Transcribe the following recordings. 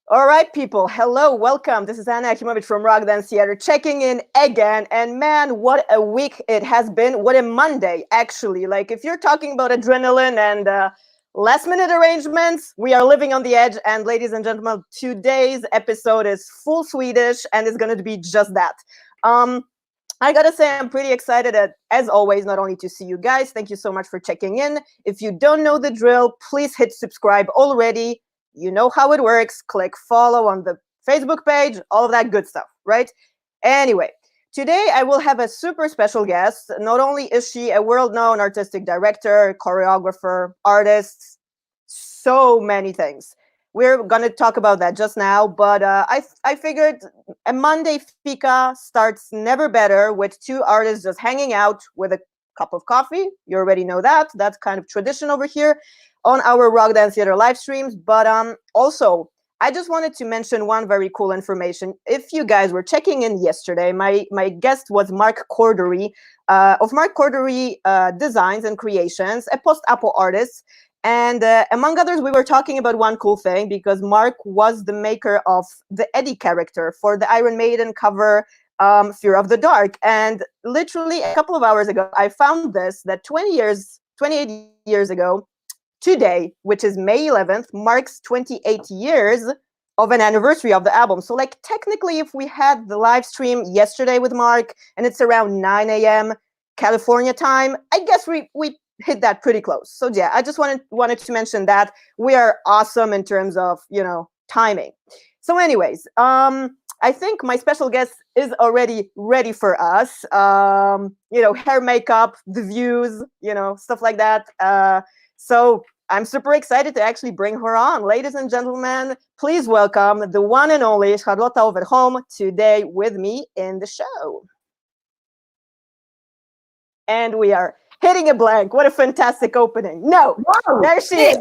All right, people. Hello, welcome. This is Anna Achimowicz from Rock Dance Theater checking in again. And man, what a week it has been. What a Monday, actually. Like, if you're talking about adrenaline and last minute arrangements, we are living on the edge. And ladies and gentlemen, today's episode is full Swedish and it's going to be just that. I gotta say, I'm pretty excited, as always, not only to see you guys. Thank you so much for checking in. If you don't know the drill, please hit subscribe already. You know how it works. Click follow on the Facebook page, all of that good stuff, right? Anyway, today I will have a super special guest. Not only is she a world-known artistic director, choreographer, artist, so many things. We're going to talk about that just now, but I figured a Monday fika starts never better with two artists just hanging out with a cup of coffee. You already know that. That's kind of tradition over here on our Rock Dance Theater live streams. But also, I just wanted to mention one very cool information. If you guys were checking in yesterday, my guest was Mark Cordery of Mark Cordery Designs and Creations, a post-apo artist. And among others, we were talking about one cool thing because Mark was the maker of the Eddie character for the Iron Maiden cover Fear of the Dark. And literally a couple of hours ago, I found this, that 28 years ago, today, which is May 11th, marks 28 years of an anniversary of the album. So like technically, if we had the live stream yesterday with Mark and it's around 9 a.m. California time, I guess we hit that pretty close. So yeah, I just wanted to mention that we are awesome in terms of, timing. So anyways, I think my special guest is already ready for us. Hair, makeup, the views, stuff like that. So I'm super excited to actually bring her on. Ladies and gentlemen, please welcome the one and only Charlotta Ofverholm today with me in the show. And we are hitting a blank. What a fantastic opening. No, wow, there she is.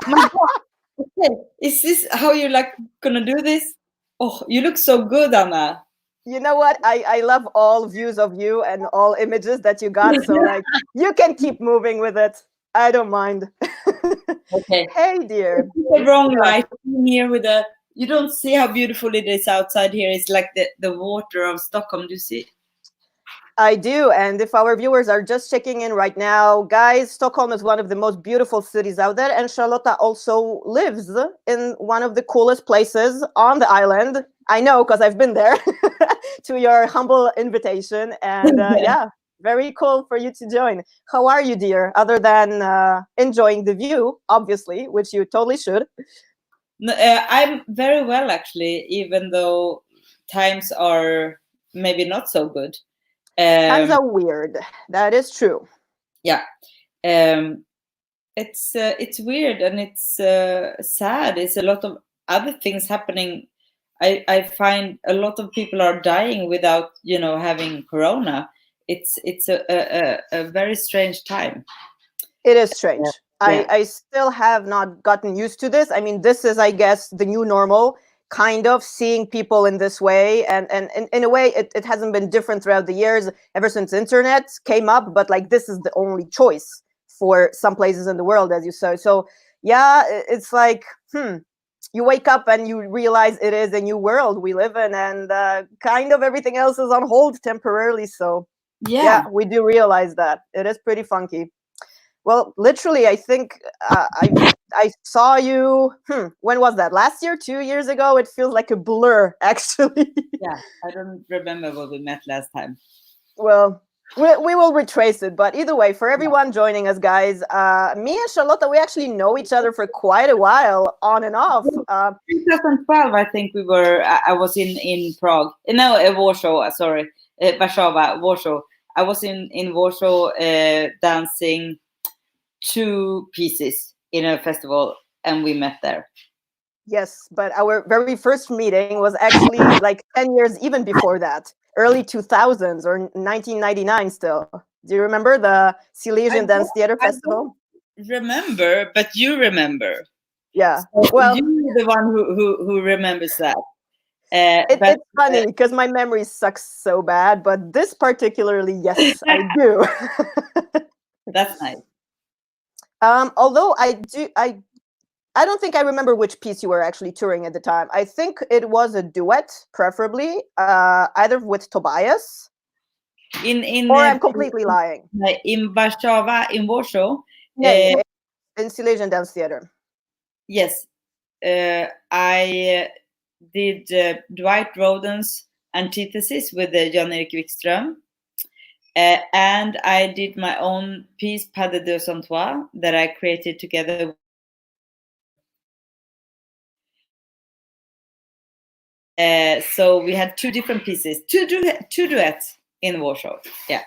My God. Okay. Is this how you're gonna do this? Oh, you look so good, Anna. You know what? I love all views of you and all images that you got. So you can keep moving with it. I don't mind. Okay. Hey, dear. The wrong light here you don't see how beautiful it is outside here. It's like the water of Stockholm. Do you see? I do. And if our viewers are just checking in right now, guys, Stockholm is one of the most beautiful cities out there. And Charlotta also lives in one of the coolest places on the island. I know because I've been there to your humble invitation. And yeah, very cool for you to join. How are you, dear? Other than enjoying the view, obviously, which you totally should. I'm very well, actually, even though times are maybe not so good. Times are weird. That is true. Yeah. It's weird and it's sad. It's a lot of other things happening. I find a lot of people are dying without, having corona. It's a very strange time. It is strange. Yeah. I still have not gotten used to this. I mean, this is, I guess, the new normal, kind of seeing people in this way. And in a way, it hasn't been different throughout the years, ever since internet came up. But this is the only choice for some places in the world, as you say. So yeah, it's you wake up and you realize it is a new world we live in, and kind of everything else is on hold temporarily. So yeah, we do realize that. It is pretty funky. Well, literally, I think I saw you, when was that? Last year, 2 years ago? It feels like a blur, actually. Yeah, I don't remember what we met last time. Well, we will retrace it. But either way, for everyone joining us, guys, me and Charlotta, we actually know each other for quite a while, on and off. 2012, I think we were, I was in Prague. No, Warsaw, sorry. Warszawa, Warsaw. I was in Warsaw dancing 2 pieces in a festival, and we met there. Yes, but our very first meeting was actually 10 years even before that, early 2000s or 1999 still. Do you remember the Silesian Dance Theater Festival? I don't remember, but you remember. Yeah. So well, you're the one who remembers that. It's funny because my memory sucks so bad, but this particularly, yes, I do. That's nice. Although I I don't think I remember which piece you were actually touring at the time. I think it was a duet, preferably, either with Tobias, or I'm completely lying. In Warszawa, in Warsaw. Yeah, in Silesian Dance Theater. Yes, I did Dwight Rhoden's Antithesis with Jan-Erik Wikström. And I did my own piece, Pas de Deux Sand Toi, that I created together. So we had two different pieces, two duets in Warsaw. Yeah.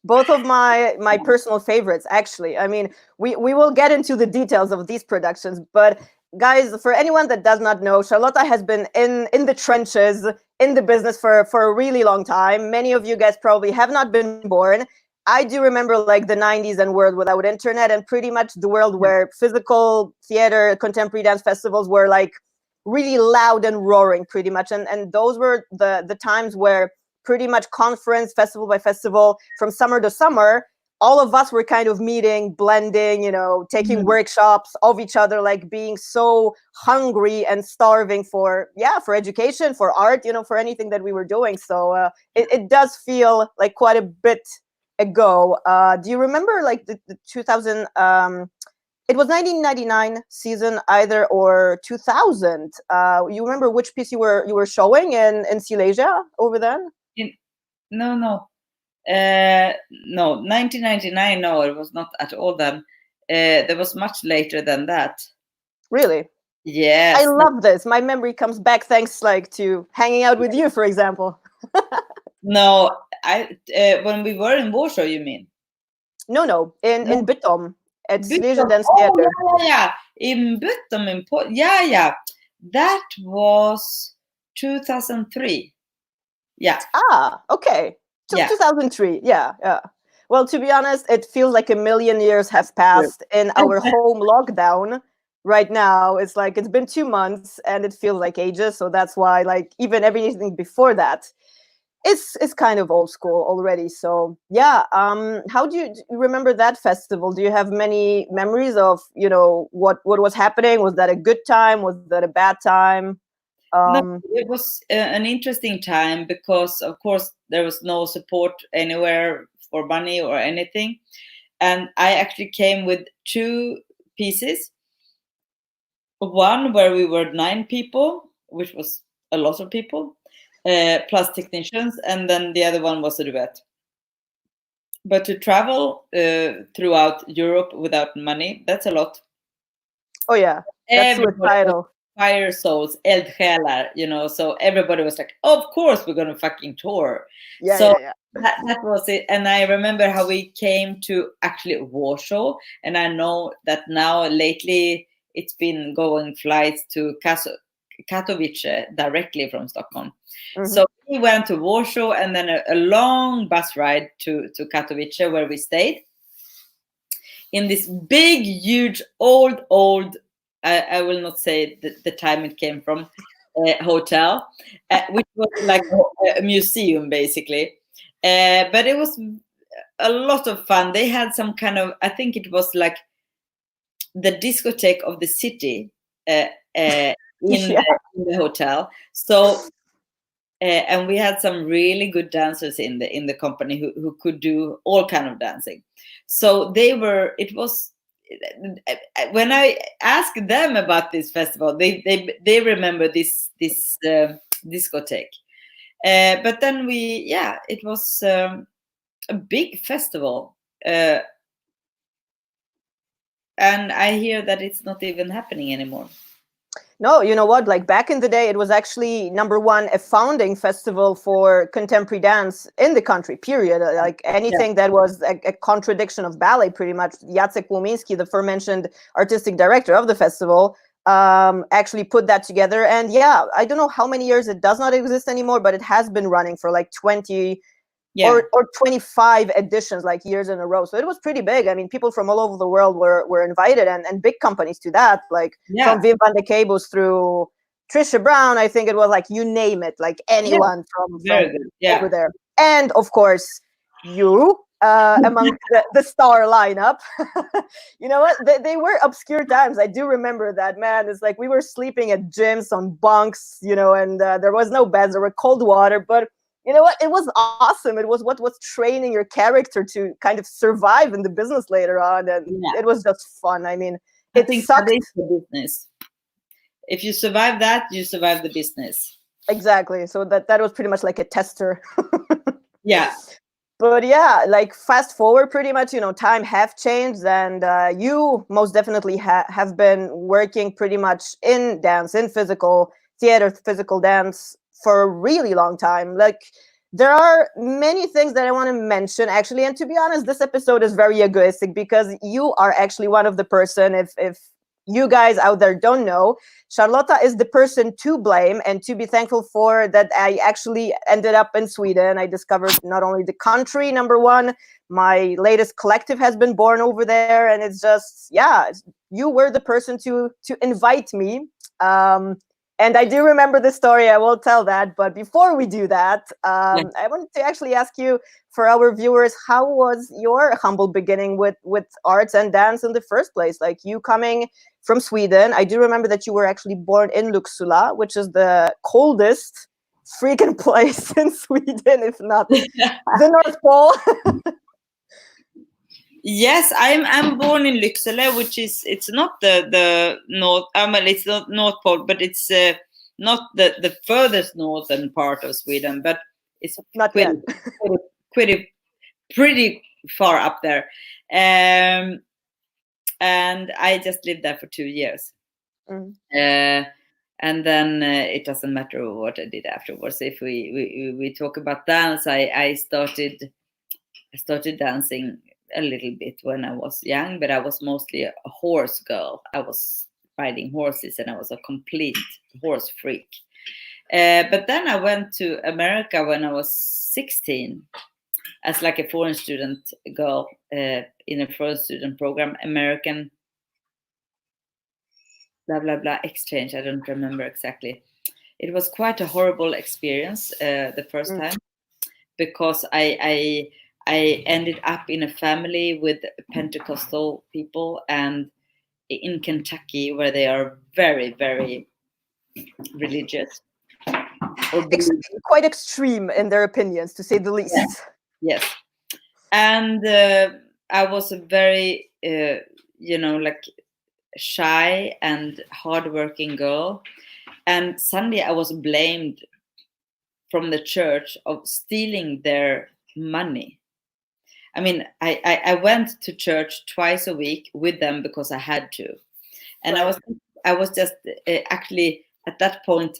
Both of my personal favorites, actually. I mean, we will get into the details of these productions, but guys, for anyone that does not know, Charlotta has been in the trenches, in the business for a really long time. Many of you guys probably have not been born. I do remember like the 90s and world without internet, and pretty much the world where physical theater, contemporary dance festivals were like really loud and roaring, pretty much. And those were the times where pretty much conference, festival by festival, from summer to summer, all of us were kind of meeting, blending, taking workshops of each other, like being so hungry and starving for education, for art, for anything that we were doing. So it does feel like quite a bit ago. Do you remember like the 2000, it was 1999 season either, or 2000? You remember which piece you were showing in Silesia over then? No, 1999. No, it was not at all then. There was much later than that. Really? Yes. I love this. My memory comes back thanks like to hanging out with you, for example. No, when we were in Warsaw, you mean? No, in Bytom at Silesian Dance Theater. Yeah, in Bytom, yeah. That was 2003. Yeah. Okay. Yeah. 2003. Yeah. Well, to be honest, it feels like a million years have passed in our home lockdown. Right now, it's like it's been 2 months and it feels like ages. So that's why, like, even everything before that, it's kind of old school already. So yeah. How do you remember that festival? Do you have many memories of what was happening? Was that a good time? Was that a bad time? No, it was an interesting time because, of course, there was no support anywhere for money or anything. And I actually came with two pieces. One where we were 9 people, which was a lot of people, plus technicians. And then the other one was a duet. But to travel throughout Europe without money, that's a lot. Oh, yeah. That's suicidal. Fire souls, eldsjälar, so everybody was like, of course we're gonna fucking tour. Yeah. That was it. And I remember how we came to actually Warsaw, and I know that now lately it's been going flights to Katowice directly from Stockholm. So we went to Warsaw and then a long bus ride to Katowice, where we stayed in this big, huge, old I will not say the time it came from, hotel, which was like a museum, basically. But it was a lot of fun. They had some kind of, I think it was like the discotheque of the city in the hotel. So, and we had some really good dancers in the company who could do all kind of dancing. So it was, when I asked them about this festival, they remember this discotheque. But then it was a big festival, and I hear that it's not even happening anymore. No, you know what? Like back in the day, it was actually #1 a founding festival for contemporary dance in the country, period. Like anything that was a contradiction of ballet, pretty much. Jacek Łomiński, the aforementioned artistic director of the festival, actually put that together. And yeah, I don't know how many years it does not exist anymore, but it has been running for like 20 or 25 editions, like years in a row. So it was pretty big. I mean, people from all over the world were invited, and big companies to that, like from Wim van de Kabels through Trisha Brown. I think it was like, you name it, like anyone from over there. And of course, you among the star lineup. You know what? They were obscure times. I do remember that, man. It's like we were sleeping at gyms on bunks, you know, and there was no beds. There were cold water, but you know what? It was awesome. It was what was training your character to kind of survive in the business later on, and it was just fun. I mean, I it think sucked. that is the business. If you survive that, you survive the business. Exactly. So that was pretty much like a tester. Yeah. But yeah, like fast forward pretty much, you know, time have changed, and you most definitely have been working pretty much in dance, in physical theater, physical dance for a really long time. Like there are many things that I want to mention actually, and to be honest, this episode is very egoistic because you are actually one of the person, if you guys out there don't know, Charlotta is the person to blame and to be thankful for that I actually ended up in Sweden. I discovered not only the country, number one, my latest collective has been born over there. And it's just, yeah, you were the person to invite me. And I do remember the story. I will tell that. But before we do that, I wanted to actually ask you, for our viewers, how was your humble beginning with arts and dance in the first place? Like you coming from Sweden. I do remember that you were actually born in Luxula, which is the coldest freaking place in Sweden, if not the North Pole. Yes, I'm born in Lycksele, which is, it's not the north. It's not North Pole, but it's not the furthest northern part of Sweden, but it's not pretty far up there. And I just lived there for 2 years. And then it doesn't matter what I did afterwards. If we talk about dance, I started dancing a little bit when I was young, but I was mostly a horse girl. I was riding horses and I was a complete horse freak. But then I went to America when I was 16 as like a foreign student girl in a foreign student program, American blah blah blah exchange. I don't remember exactly. It was quite a horrible experience the first time, because I ended up in a family with Pentecostal people, and in Kentucky, where they are very, very religious. Quite extreme in their opinions, to say the least. Yes. And I was a very, like shy and hardworking girl. And suddenly I was blamed from the church of stealing their money. I mean, I went to church twice a week with them because I had to. And right. I was just actually at that point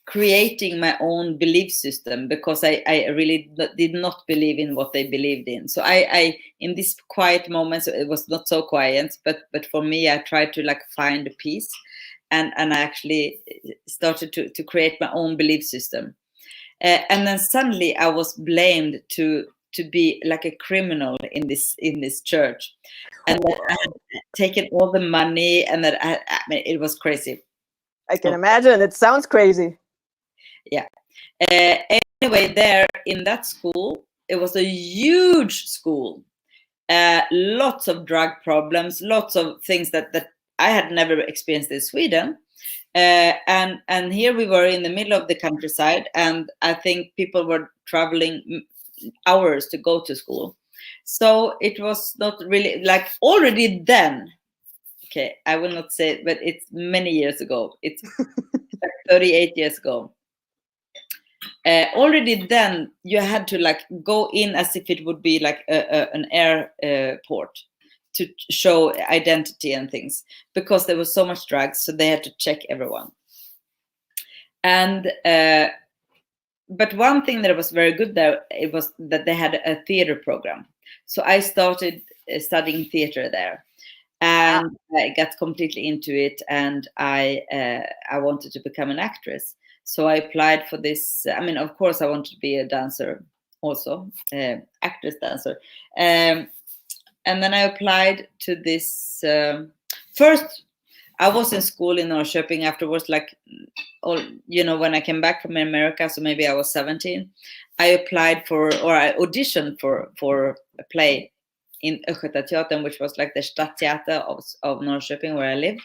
creating my own belief system, because I really did not believe in what they believed in. So I in these quiet moments, it was not so quiet, but for me, I tried to like find a peace, and I actually started to create my own belief system. And then suddenly I was blamed to be like a criminal in this church, and that I had taken all the money, and that I mean, it was crazy. I can imagine. It sounds crazy. Yeah. Anyway, there in that school, it was a huge school. Lots of drug problems, lots of things that I had never experienced in Sweden. And here we were in the middle of the countryside, and I think people were traveling hours to go to school. So it was not really like already then. Okay, I will not say it, but it's many years ago. It's like 38 years ago. Already then you had to like go in as if it would be like an airport to show identity and things, because there was so much drugs, so they had to check everyone. And but one thing that was very good there, it was that they had a theater program. So I started studying theater there, and I got completely into it, and I wanted to become an actress. So I applied for this. I mean, of course, I wanted to be a dancer also, actress dancer. And then I applied to this. First, I was in school in Norrköping afterwards, like, when I came back from America, so maybe I was 17. I applied I auditioned for a play in Öfverholm, which was like the Stadttheater of Norrköping, where I live.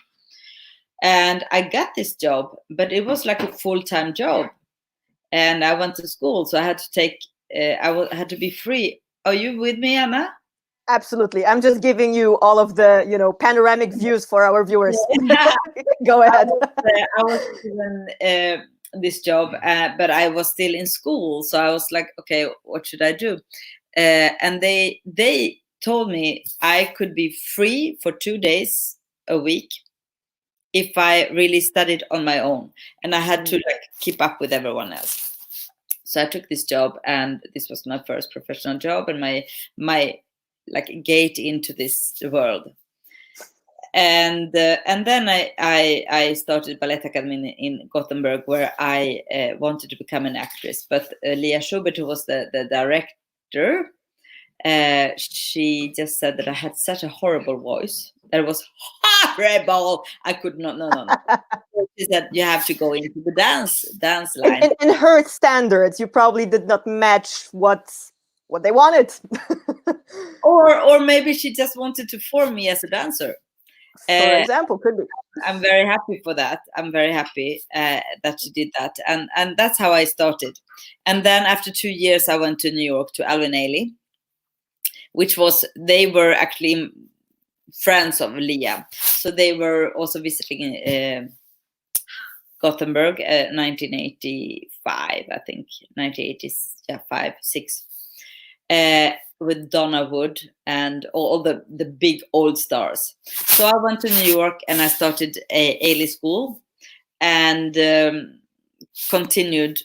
And I got this job, but it was like a full-time job. And I went to school, so I had to take, had to be free. Are you with me, Anna? Absolutely. I'm just giving you all of the, panoramic views for our viewers. Go ahead. I was given this job, but I was still in school. So I was like, okay, what should I do? And they told me I could be free for 2 days a week if I really studied on my own. And I had to like keep up with everyone else. So I took this job, and this was my first professional job and my like gate into this world. And then I started Ballet Academy in Gothenburg, where I wanted to become an actress. But Lia Schubert, who was the director, she just said that I had such a horrible voice. That was horrible. I could not. No. She said you have to go into the dance line. In her standards, you probably did not match what they wanted. or maybe she just wanted to form me as a dancer. For example, could be. I'm very happy for that. I'm very happy that she did that, and that's how I started. And then after 2 years, I went to New York to Alvin Ailey, they were actually friends of Lia, so they were also visiting Gothenburg, 1985, I think, 1985, 6. With Donna Wood and all the big old stars. So I went to New York and I started Ailey School, and continued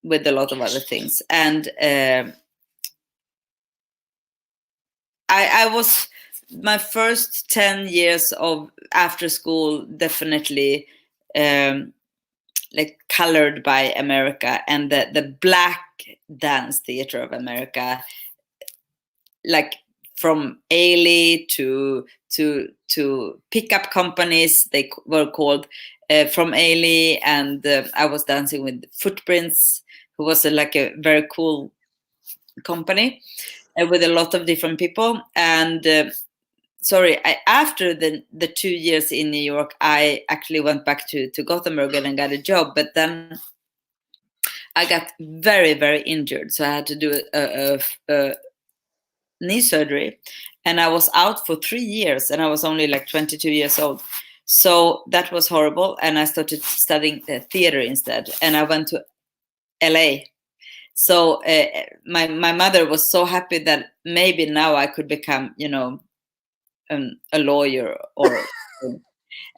with a lot of other things. And I was, my first 10 years of after school definitely like colored by America and the black dance theater of America, like from Ailey to pickup companies, they were called, from Ailey, and I was dancing with Footprints, who was like a very cool company with a lot of different people. And after the 2 years in New York, I actually went back to Gothenburg and got a job, but then I got very, very injured, so I had to do a knee surgery, and I was out for 3 years, and I was only like 22 years old. So that was horrible, and I started studying theater instead, and I went to LA. So my mother was so happy that maybe now I could become, a lawyer, or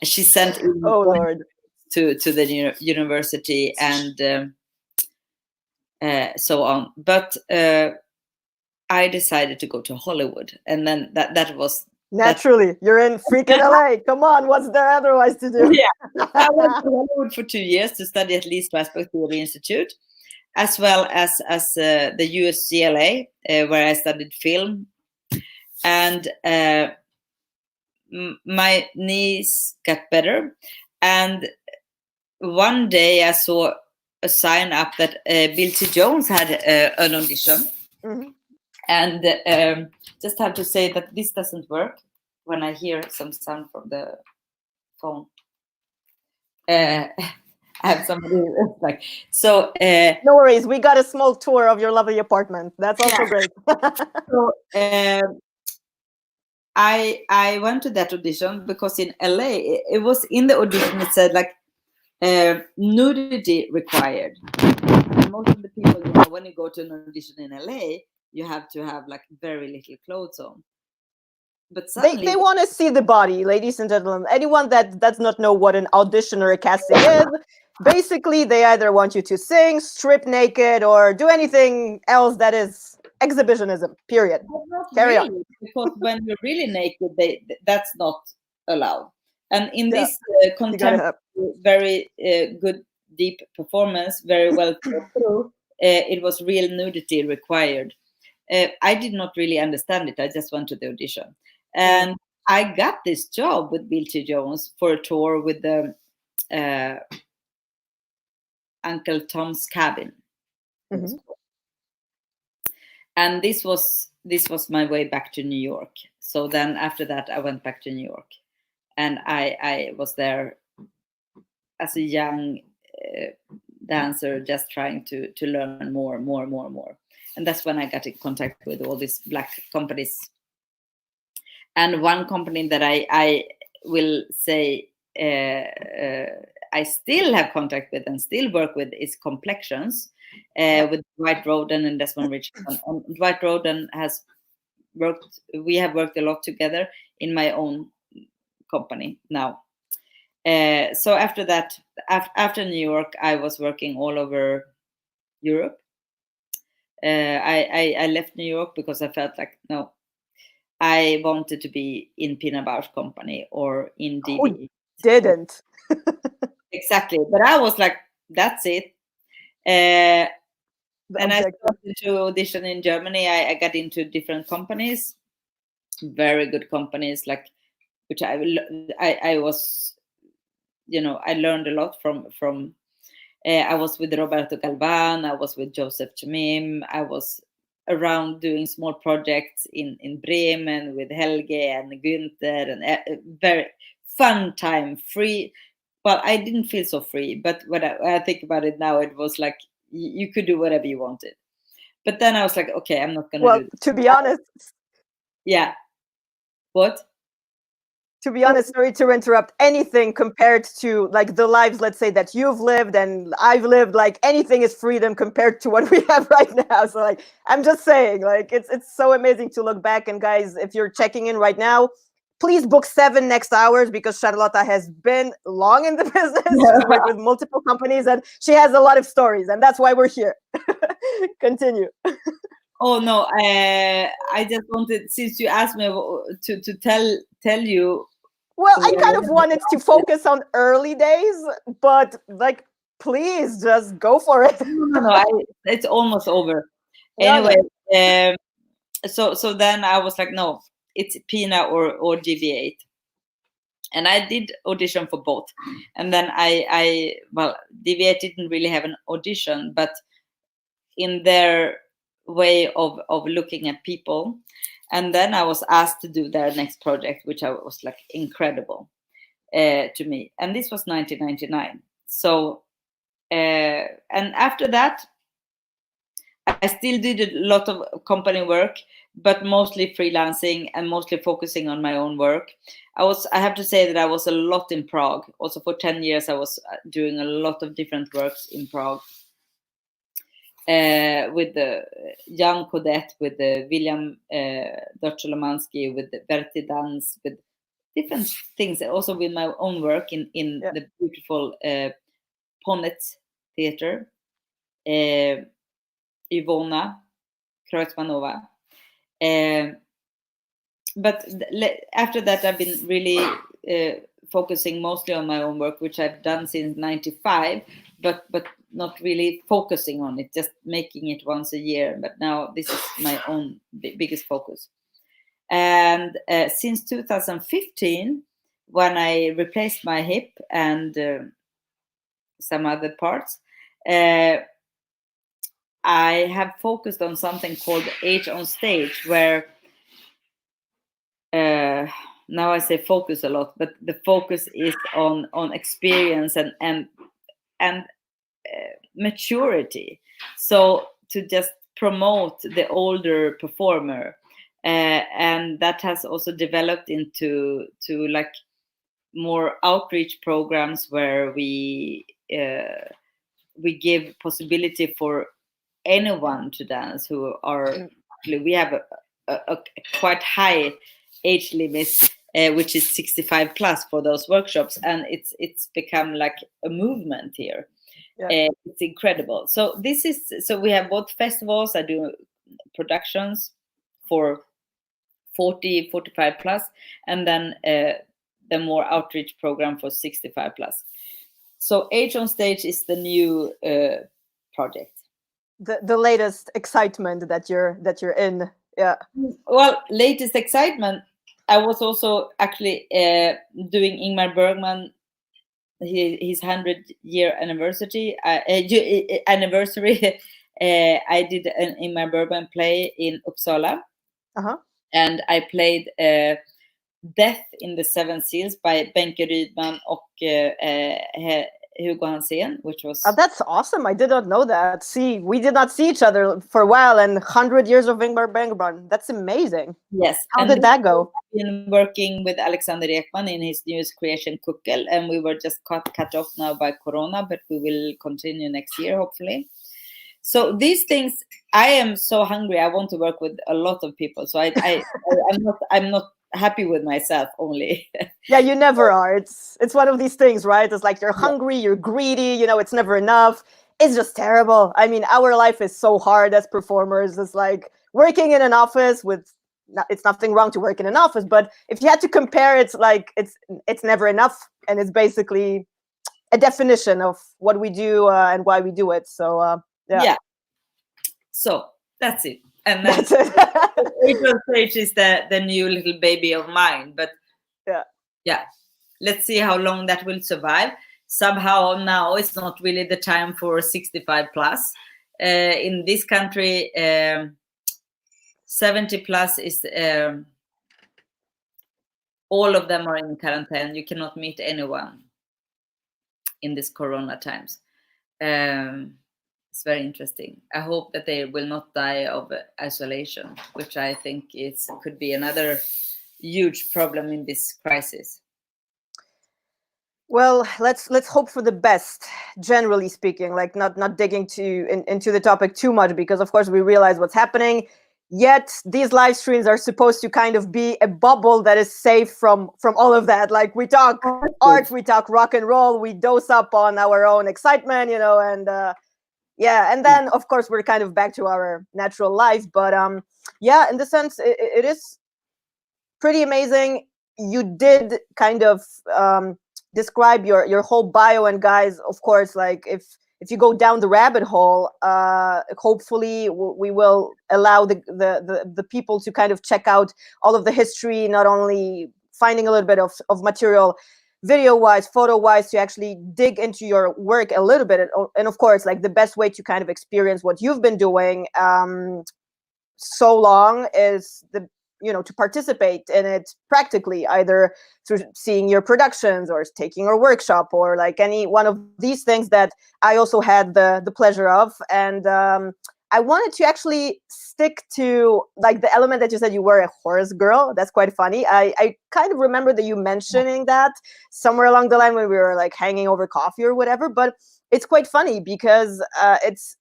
she sent Lord, to the university and so on. But I decided to go to Hollywood, and then that was naturally you're in freaking LA. Come on, what's there otherwise to do? Yeah, I went to Hollywood for 2 years to study at Lee Strasberg Theatre Institute, as well as the UCLA, where I studied film, and my knees got better. And one day I saw a sign up that Bill T. Jones had an audition. Mm-hmm. And just have to say that this doesn't work when I hear some sound from the phone. I have somebody like, so. No worries, we got a small tour of your lovely apartment. That's also great. So I went to that audition because in LA, it was in the audition, it said like nudity required. And most of the people, when you go to an audition in LA, you have to have like very little clothes on. But suddenly, they want to see the body, ladies and gentlemen. Anyone that does not know what an audition or a casting is, basically they either want you to sing, strip naked, or do anything else that is exhibitionism, period. Carry on. Because when you're really naked, that's not allowed. And in this contemporary, very good, deep performance, very well thought through, it was real nudity required. I did not really understand it. I just went to the audition. And I got this job with Bill T. Jones for a tour with the Uncle Tom's Cabin. Mm-hmm. And this was my way back to New York. So then after that, I went back to New York, and I was there as a young dancer, just trying to learn more. And that's when I got in contact with all these black companies. And one company that I will say I still have contact with and still work with is Complexions, with Dwight Roden and Desmond Richardson. And Dwight Roden we have worked a lot together in my own company now. So after that, after New York, I was working all over Europe. I left New York because I felt like, no, I wanted to be in Pina Bausch company or in DB. Who didn't? Exactly. But I was like, that's it. And I started to audition in Germany. I got into different companies, very good companies, like, which I was, I learned a lot from. I was with Roberto Galvan. I was with Joseph Chemim. I was around doing small projects in Bremen with Helge and Günther, and a very fun time, free. Well, I didn't feel so free, but when I think about it now, it was like you could do whatever you wanted. But then I was like, okay, I'm not going to do this. To be honest. Yeah. What? To be honest, sorry to interrupt, anything compared to like the lives, let's say, that you've lived and I've lived, like anything is freedom compared to what we have right now. So like, I'm just saying, like, it's so amazing to look back. And guys, if you're checking in right now, please book 7 next hours, because Charlotta has been long in the business. She's worked with multiple companies and she has a lot of stories, and that's why we're here. Continue. Oh no, I just wanted, since you asked me to tell you. Well, I kind of wanted to focus on early days, but like, please just go for it. No, it's almost over. Anyway, so then I was like, no, it's Pina or GB8. And I did audition for both. And then well, DV8 didn't really have an audition, but in their way of looking at people. And then I was asked to do their next project, which I was like incredible to me. And this was 1999. So, and after that, I still did a lot of company work, but mostly freelancing and mostly focusing on my own work. I have to say that I was a lot in Prague. Also for 10 years, I was doing a lot of different works in Prague. With the Jan Kodet, with the William Doczolomansky, with the Berti Dans, with different things. Also with my own work in the beautiful Ponnet Theater, Ivona Kreutzmanova. But after that, I've been really focusing mostly on my own work, which I've done since '95, but not really focusing on it, just making it once a year. But now this is my own biggest focus. And since 2015, when I replaced my hip and some other parts, I have focused on something called Age on Stage, where now I say focus a lot, but the focus is on experience and maturity. So to just promote the older performer, and that has also developed into like more outreach programs where we give possibility for anyone to dance who are. We have a quite high age limit, which is 65 plus for those workshops, and it's become like a movement here. It's incredible. So we have both festivals. I do productions for 40, 45 plus, and then the more outreach program for 65 plus. So Age on Stage is the new project. The latest excitement that you're in. Yeah. Well, latest excitement. I was also actually doing Ingmar Bergman his 100-year anniversary. I did an Ingmar Bergman play in Uppsala, and I played Death in the Seven Seals by Benke Rydman och Hugo Hansén, which was... Oh, that's awesome. I did not know that. See, we did not see each other for a while, and 100 years of Ingmar Bergman. That's amazing. Yes. How did that go? I've been working with Alexander Ekman in his newest creation, Kuckel, and we were just cut off now by Corona, but we will continue next year, hopefully. So these things, I am so hungry. I want to work with a lot of people. So I'm not happy with myself only. Yeah, you never are. It's one of these things, right? It's like you're hungry, you're greedy, it's never enough. It's just terrible. I mean, our life is so hard as performers. It's like working in an office with, it's nothing wrong to work in an office, but if you had to compare, it's like it's never enough, and it's basically a definition of what we do and why we do it. So yeah. So that's it. And then April Stage is the new little baby of mine. But yeah, let's see how long that will survive. Somehow now it's not really the time for 65 plus. In this country, 70 plus is all of them are in quarantine. You cannot meet anyone in this Corona times. It's very interesting. I hope that they will not die of isolation, which I think could be another huge problem in this crisis. Well, let's hope for the best, generally speaking, like not digging into the topic too much, because of course we realize what's happening. Yet these live streams are supposed to kind of be a bubble that is safe from all of that. Like we talk art, we talk rock and roll, we dose up on our own excitement, and and then of course we're kind of back to our natural life. But in the sense, it is pretty amazing. You did kind of describe your whole bio, and guys, of course, like if you go down the rabbit hole, hopefully we will allow the people to kind of check out all of the history, not only finding a little bit of material video-wise, photo-wise, to actually dig into your work a little bit. And of course, like the best way to kind of experience what you've been doing so long is to participate in it practically, either through seeing your productions or taking a workshop, or like any one of these things that I also had the pleasure of. And I wanted to actually stick to like the element that you said you were a horse girl. That's quite funny. I kind of remember that you mentioning that somewhere along the line when we were like hanging over coffee or whatever, but it's quite funny because it's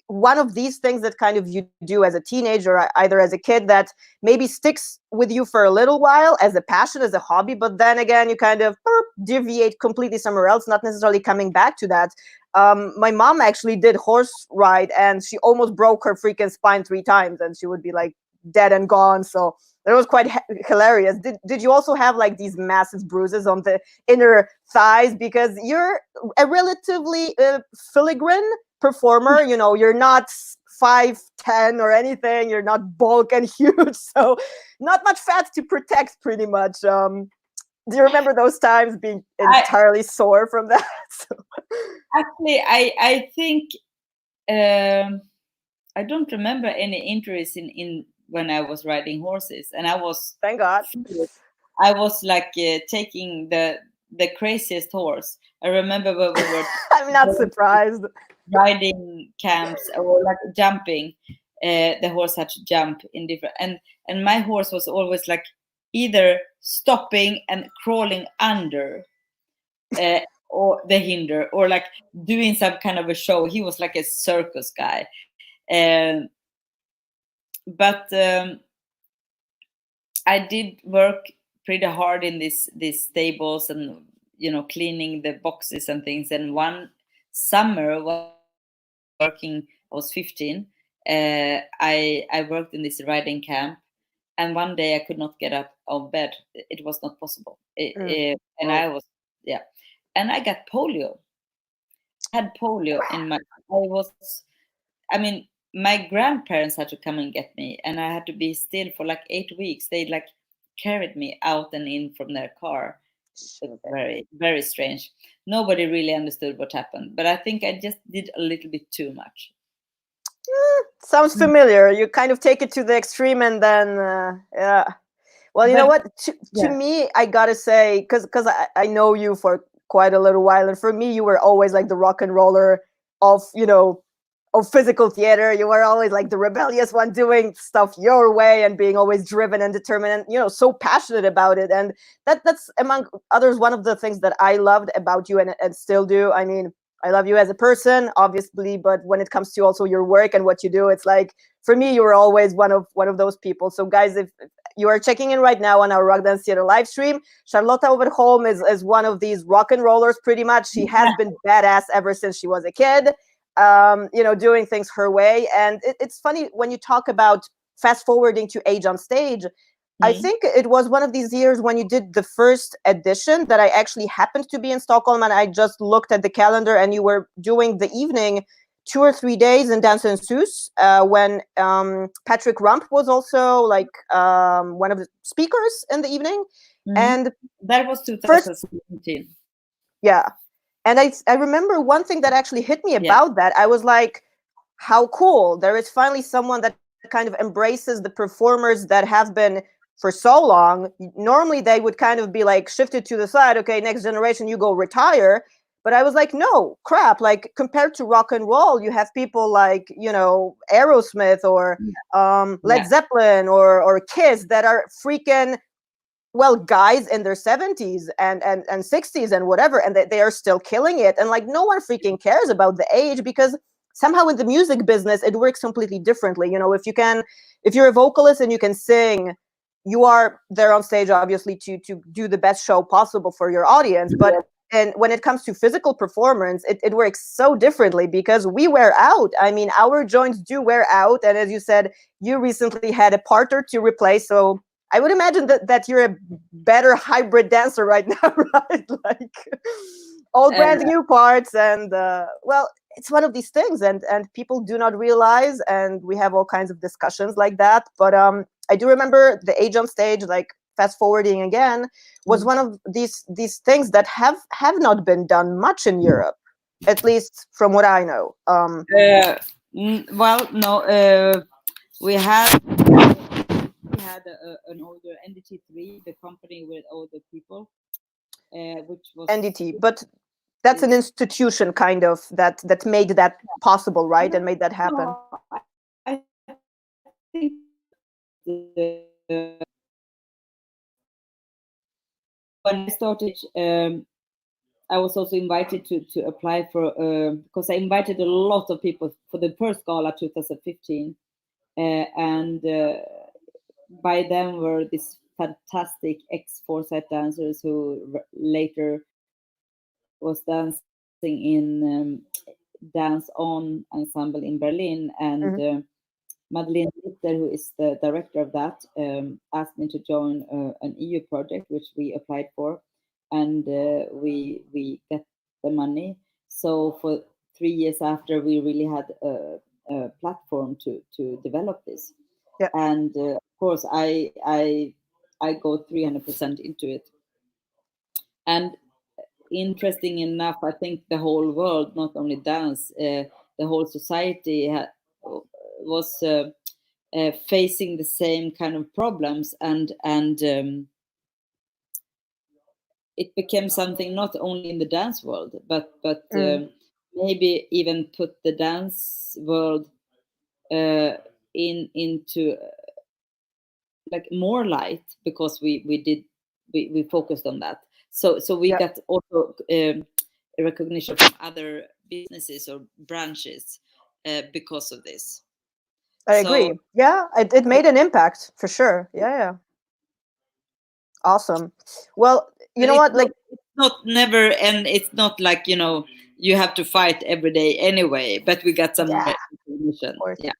one of these things that kind of you do as a teenager, either as a kid, that maybe sticks with you for a little while as a passion, as a hobby, but then again, you kind of deviate completely somewhere else, not necessarily coming back to that. My mom actually did horse ride, and she almost broke her freaking spine 3 times, and she would be like dead and gone. So it was quite hilarious. Did you also have like these massive bruises on the inner thighs? Because you're a relatively filigrane performer, you're not 5'10" or anything, you're not bulk and huge, so not much fat to protect, pretty much. Do you remember those times being entirely sore from that? Actually, I think I don't remember any injuries in when I was riding horses, and I was, thank God, I was like taking the craziest horse. I remember when we were I'm not surprised, riding camps or like jumping. The horse had to jump in different, and my horse was always like either stopping and crawling under or the hinder, or like doing some kind of a show. He was like a circus guy. But I did work pretty hard in these stables, and cleaning the boxes and things. And one summer, while working, I was 15. I worked in this riding camp, and one day I could not get up of bed. It was not possible. And I was and I got polio. I had polio in my. My grandparents had to come and get me, and I had to be still for like 8 weeks. They like carried me out and in from their car. It was very, very strange. Nobody really understood what happened, but I think I just did a little bit too much. Sounds familiar. You kind of take it to the extreme, and then yeah. Well, you know what? To me, I gotta say, because I know you for quite a little while, and for me, you were always like the rock and roller of of physical theater. You were always like the rebellious one, doing stuff your way and being always driven and determined, and so passionate about it. And that's among others one of the things that I loved about you, and still do. I mean, I love you as a person, obviously, but when it comes to also your work and what you do, it's like, for me, you were always one of those people. So guys, if you are checking in right now on our Rock Dance Theater live stream, Charlotta Ofverholm is one of these rock and rollers, pretty much. She has been badass ever since she was a kid, doing things her way. And it's funny when you talk about fast forwarding to age on stage. I think it was one of these years when you did the first edition that I actually happened to be in Stockholm, and I just looked at the calendar, and you were doing the evening 2 or 3 days in Deux Sand Toi, when Patrick Rump was also like one of the speakers in the evening. And that was 2017. Yeah. And I remember one thing that actually hit me about that. I was like, how cool. There is finally someone that kind of embraces the performers that have been for so long. Normally they would kind of be like shifted to the side. Okay, next generation, you go retire. But I was like, no, crap. Like, compared to rock and roll, you have people like, Aerosmith or Led Zeppelin or Kiss that are freaking, well, guys in their 70s and 60s and whatever. And they are still killing it. And like, no one freaking cares about the age, because somehow in the music business, it works completely differently. If you're a vocalist and you can sing, you are there on stage, obviously, to do the best show possible for your audience. And when it comes to physical performance, it works so differently, because we wear out. I mean, our joints do wear out. And as you said, you recently had a part or two replaced. So I would imagine that you're a better hybrid dancer right now, right? Like, all brand new parts. And well, it's one of these things, and people do not realize, and we have all kinds of discussions like that. But I do remember the age on stage, like, fast forwarding again, was one of these things that have not been done much in Europe, at least from what I know. Well, no, we had an older NDT3, the company with older people, which was NDT, but that's an institution kind of that made that possible, right? And made that happen. I think when I started, I was also invited to apply for, because I invited a lot of people for the first gala 2015, and by them were these fantastic ex-Foresight dancers who later was dancing in Dance On ensemble in Berlin, and Madeleine Ritter, who is the director of that, asked me to join an EU project, which we applied for, and we got the money. So for 3 years after, we really had a platform to develop this. Yeah. And of course, I go 300% into it. And interesting enough, I think the whole world, not only dance, the whole society was facing the same kind of problems, and it became something not only in the dance world, but maybe even put the dance world into like more light, because we focused on that. So we got also a recognition from other businesses or branches because of this. I agree. Yeah, it made an impact for sure. Yeah. Awesome. Well, you know what? Like, it's not never, and it's not like you have to fight every day anyway. But we got some recognition. Yeah.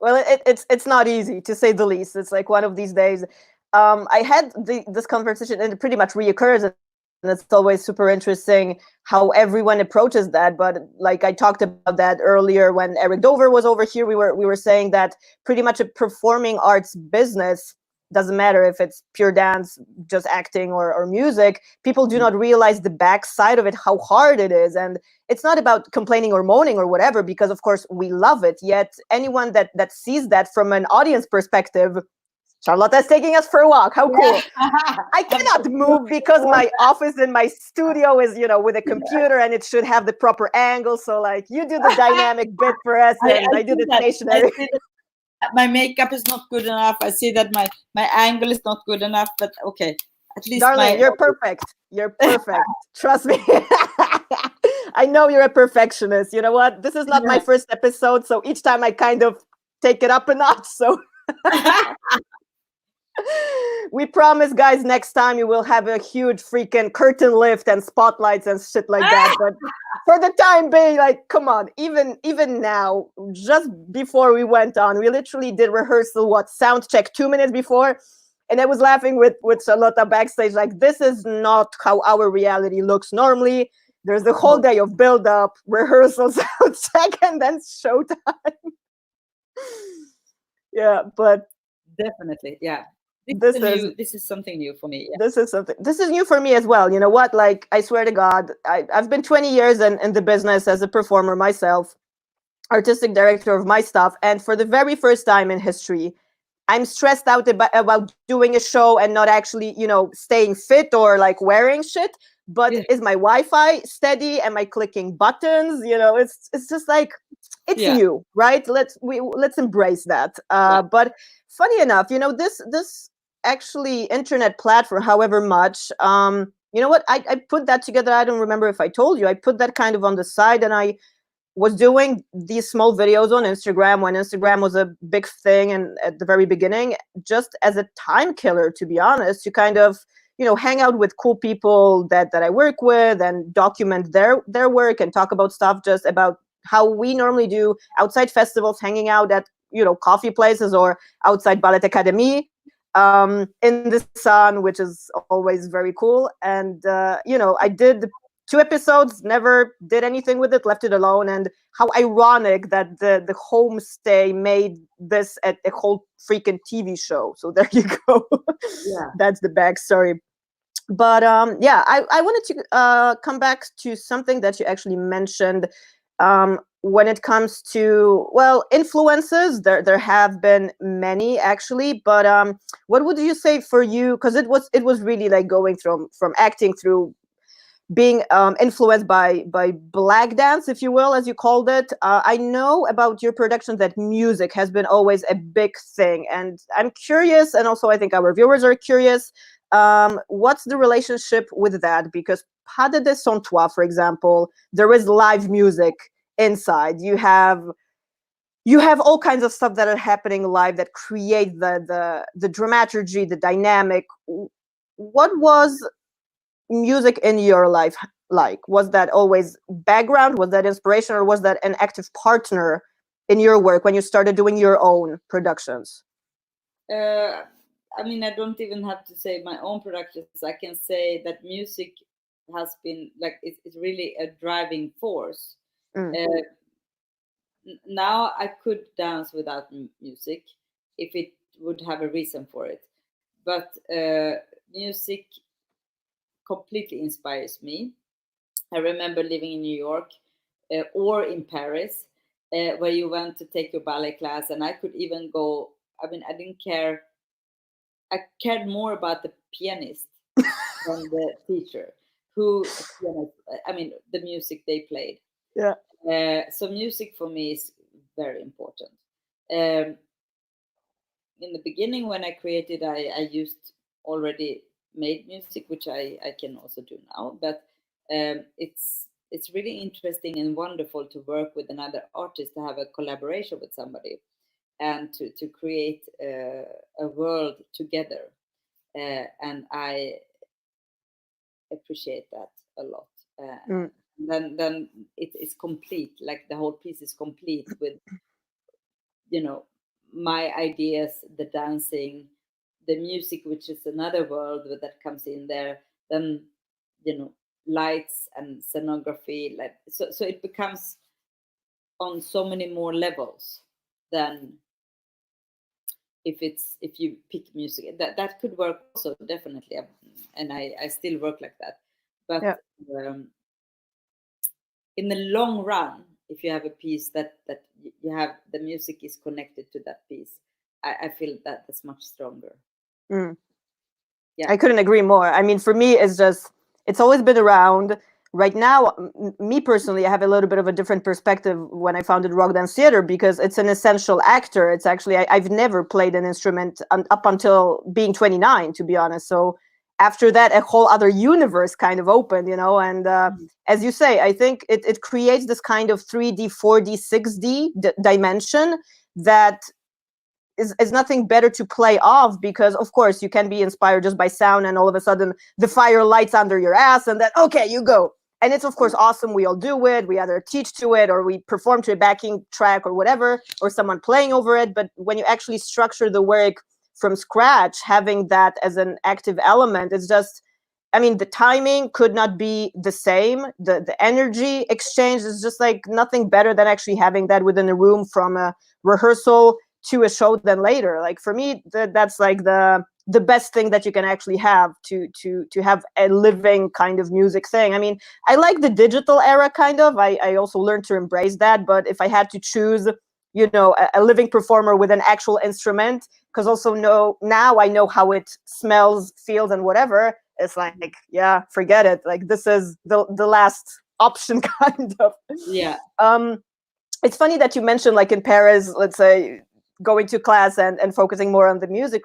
Well, it's not easy, to say the least. It's like one of these days. I had this conversation, and it pretty much reoccurs, and it's always super interesting how everyone approaches that. But like I talked about that earlier when Eric Dover was over here, we were saying that pretty much a performing arts business doesn't matter if it's pure dance, just acting or music, people do not realize the backside of it, how hard it is. And it's not about complaining or moaning or whatever, because of course we love it. Yet anyone that sees that from an audience perspective, Charlotta is taking us for a walk. How cool. I cannot move because my office and my studio is, with a computer, and it should have the proper angle. So like you do the dynamic bit for us, and I do the stationary. My makeup is not good enough. I see that my angle is not good enough, but okay. At least, darling, you're perfect. You're perfect. Trust me. I know you're a perfectionist. You know what? This is not my first episode, so each time I kind of take it up a notch. So we promise, guys, next time you will have a huge freaking curtain lift and spotlights and shit like that. But for the time being, like, come on, even now, just before we went on, we literally did rehearsal, sound check 2 minutes before. And I was laughing with Charlotta backstage, like, this is not how our reality looks normally. There's the whole day of build up, rehearsal, sound check, and then showtime. Yeah, but definitely, yeah. This is something new for me. Yeah. This is new for me as well. You know what? Like, I swear to God, I've been 20 years in the business as a performer myself, artistic director of my stuff. And for the very first time in history, I'm stressed out about doing a show and not actually, staying fit or like wearing shit. But is my Wi-Fi steady? Am I clicking buttons? It's just like, it's new, right? Let's embrace that. But funny enough, this actually internet platform, however much, you know what? I put that together. I don't remember if I told you. I put that kind of on the side, and I was doing these small videos on Instagram when Instagram was a big thing, and at the very beginning, just as a time killer, to be honest, to kind of hang out with cool people that I work with and document their work and talk about stuff, just about how we normally do outside festivals, hanging out at coffee places or outside Ballet Academy in the sun, which is always very cool. And I did 2 episodes, never did anything with it, left it alone. And how ironic that the homestay made this a whole freaking TV show. So there you go. Yeah. That's the backstory. But I wanted to come back to something that you actually mentioned when it comes to, influences. There have been many actually, but what would you say for you? Because it was really like going from acting through being influenced by Black dance, if you will, as you called it. I know about your production that music has been always a big thing, and I'm curious, and also I think our viewers are curious, what's the relationship with that? Because Pas de Deux Sand Toi, for example, there is live music inside. You have all kinds of stuff that are happening live that create the dramaturgy, the dynamic. What was music in your life like? Was that always background? Was that inspiration, or was that an active partner in your work when you started doing your own productions? I mean, I don't even have to say my own productions. I can say that music has been like, it's really a driving force. Now I could dance without music if it would have a reason for it, but music completely inspires me. I remember living in New York or in Paris, where you went to take your ballet class, and I could even go. I mean, I didn't care. I cared more about the pianist than the teacher. I mean, the music they played. Yeah. So music for me is very important. In the beginning, when I created, I used already made music, which I can also do now. But it's really interesting and wonderful to work with another artist, to have a collaboration with somebody, and to create a world together. And I appreciate that a lot. Then it is complete. Like the whole piece is complete with, my ideas, the dancing, the music, which is another world that comes in there. Then, lights and scenography. Like so it becomes on so many more levels than if you pick music, that could work also, definitely, and I still work like that. But in the long run, if you have a piece that you have the music is connected to that piece, I feel that that's much stronger. Yeah, I couldn't agree more. I mean, for me, it's always been around. Right now, me personally, I have a little bit of a different perspective when I founded Rock Dance Theater, because it's an essential actor. It's actually, I've never played an instrument up until being 29, to be honest. So after that, a whole other universe kind of opened, and as you say, I think it creates this kind of 3D, 4D, 6D dimension that is nothing better to play off, because of course you can be inspired just by sound, and all of a sudden the fire lights under your ass, and then okay, you go. And it's of course awesome. We all do it. We either teach to it or we perform to a backing track or whatever, or someone playing over it. But when you actually structure the work from scratch, having that as an active element, it's just, I mean, the timing could not be the same. The energy exchange is just like nothing better than actually having that within a room, from a rehearsal to a show than later. Like for me, that's like the best thing that you can actually have to have a living kind of music thing. I mean, I like the digital era kind of. I also learned to embrace that. But if I had to choose, a living performer with an actual instrument, because also now I know how it smells, feels, and whatever. It's like, yeah, forget it. Like this is the last option kind of. Yeah. It's funny that you mentioned, like in Paris, let's say, going to class and focusing more on the music.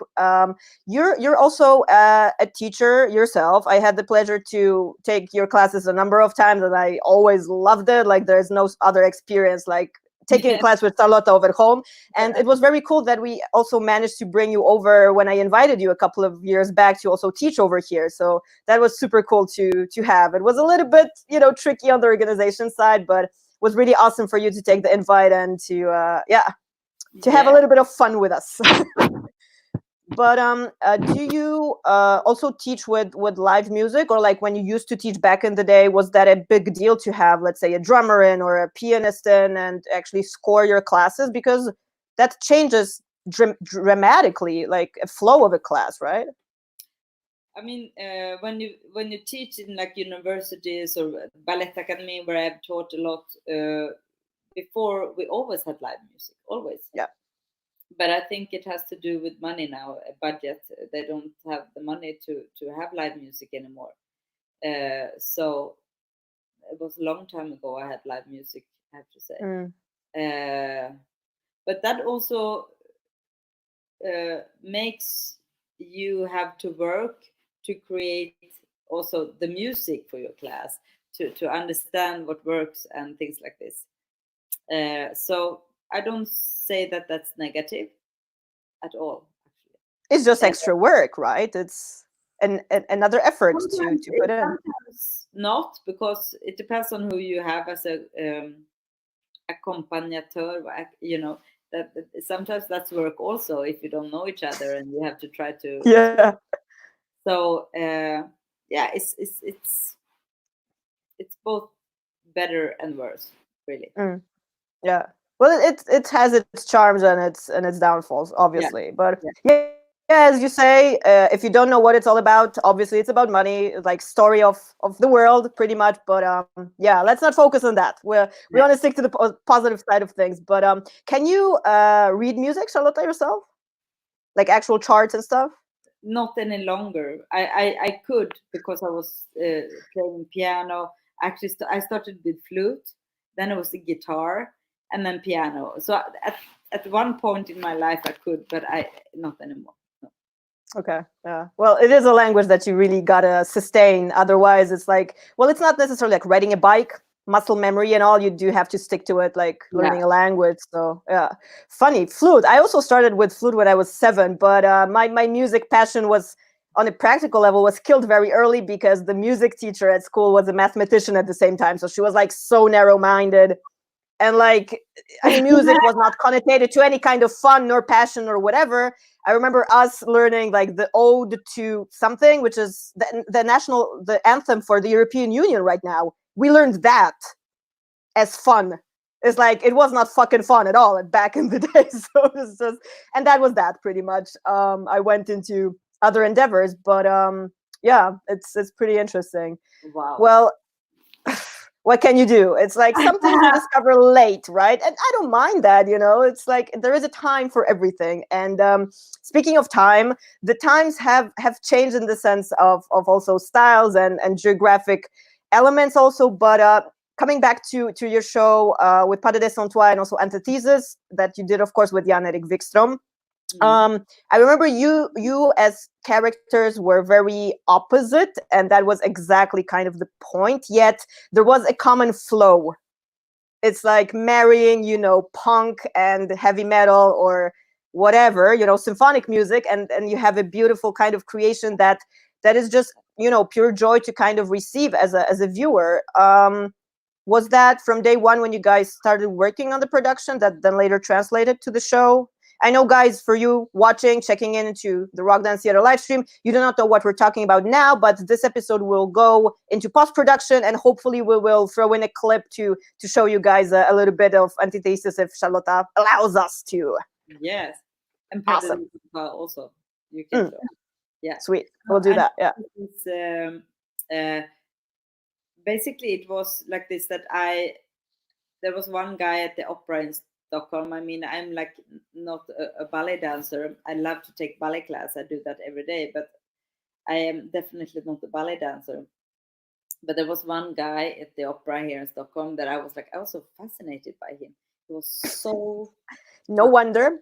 You're also a teacher yourself. I had the pleasure to take your classes a number of times, and I always loved it. Like there's no other experience like taking a class with Charlotta Ofverholm. And it was very cool that we also managed to bring you over when I invited you a couple of years back to also teach over here. So that was super cool to have. It was a little bit, tricky on the organization side, but was really awesome for you to take the invite and to have a little bit of fun with us. But do you also teach with live music, or like when you used to teach back in the day, was that a big deal to have, let's say, a drummer in or a pianist in and actually score your classes? Because that changes dramatically, like a flow of a class, right? I mean, when you teach in like universities or ballet academy, where I've taught a lot, before we always had live music, always. Yeah. But I think it has to do with money now, a budget. They don't have the money to have live music anymore. So it was a long time ago I had live music, I have to say. But that also makes you have to work to create also the music for your class, to understand what works and things like this. So I don't say that that's negative at all, actually. It's just extra work, right? It's another effort to put in. Sometimes not, because it depends on who you have as a accompagnateur, that sometimes that's work also, if you don't know each other and you have to try to. Yeah. So it's both better and worse, really. Yeah. Well, it has its charms and its downfalls, obviously. Yeah. But yeah, as you say, if you don't know what it's all about, obviously it's about money, like story of the world, pretty much. But yeah, let's not focus on that. We want to stick to the positive side of things. But can you read music, Charlotta, yourself, like actual charts and stuff? Not any longer. I could, because I was playing piano. Actually, I started with flute, then it was the guitar, and then piano. So at one point in my life I could, but not anymore. No. Okay. Yeah. Well, it is a language that you really gotta sustain. Otherwise, it's like, well, it's not necessarily like riding a bike, muscle memory and all. You do have to stick to it, like learning a language. So yeah, funny. Flute. I also started with flute when I was 7, but my music passion was, on a practical level, was killed very early, because the music teacher at school was a mathematician at the same time. So she was like so narrow-minded. And like, I mean, music was not connotated to any kind of fun nor passion or whatever. I remember us learning like the ode to something, which is the anthem for the European Union right now. We learned that as fun. It's like it was not fucking fun at all back in the day. So it was just, and that was that pretty much. I went into other endeavors, but yeah, it's pretty interesting. Wow. Well, what can you do? It's like some things you discover late, right? And I don't mind that, you know. It's like there is a time for everything. And speaking of time, the times have changed in the sense of also styles and geographic elements also. But coming back to your show with Deux Sand Toi and also Antithesis that you did, of course, with Jan-Erik Wikström. I remember you as characters were very opposite, and that was exactly kind of the point. Yet there was a common flow. It's like marrying, you know, punk and heavy metal or whatever, you know, symphonic music, and you have a beautiful kind of creation that is just, you know, pure joy to kind of receive as a viewer. Was that from day one when you guys started working on the production that then later translated to the show? I know, guys, for you watching, checking into the Rock Dance Theater live stream, you do not know what we're talking about now, but this episode will go into post-production, and hopefully we will throw in a clip to show you guys a little bit of Antithesis if Charlotta allows us to. Yes. And awesome. Also, you can show. Yeah. Sweet. We'll do that. Yeah. Basically, it was like this, that there was one guy at the opera in Stockholm. I mean, I'm like not a ballet dancer. I love to take ballet class. I do that every day, but I am definitely not a ballet dancer. But there was one guy at the opera here in Stockholm that I was so fascinated by him. He was so no wonder.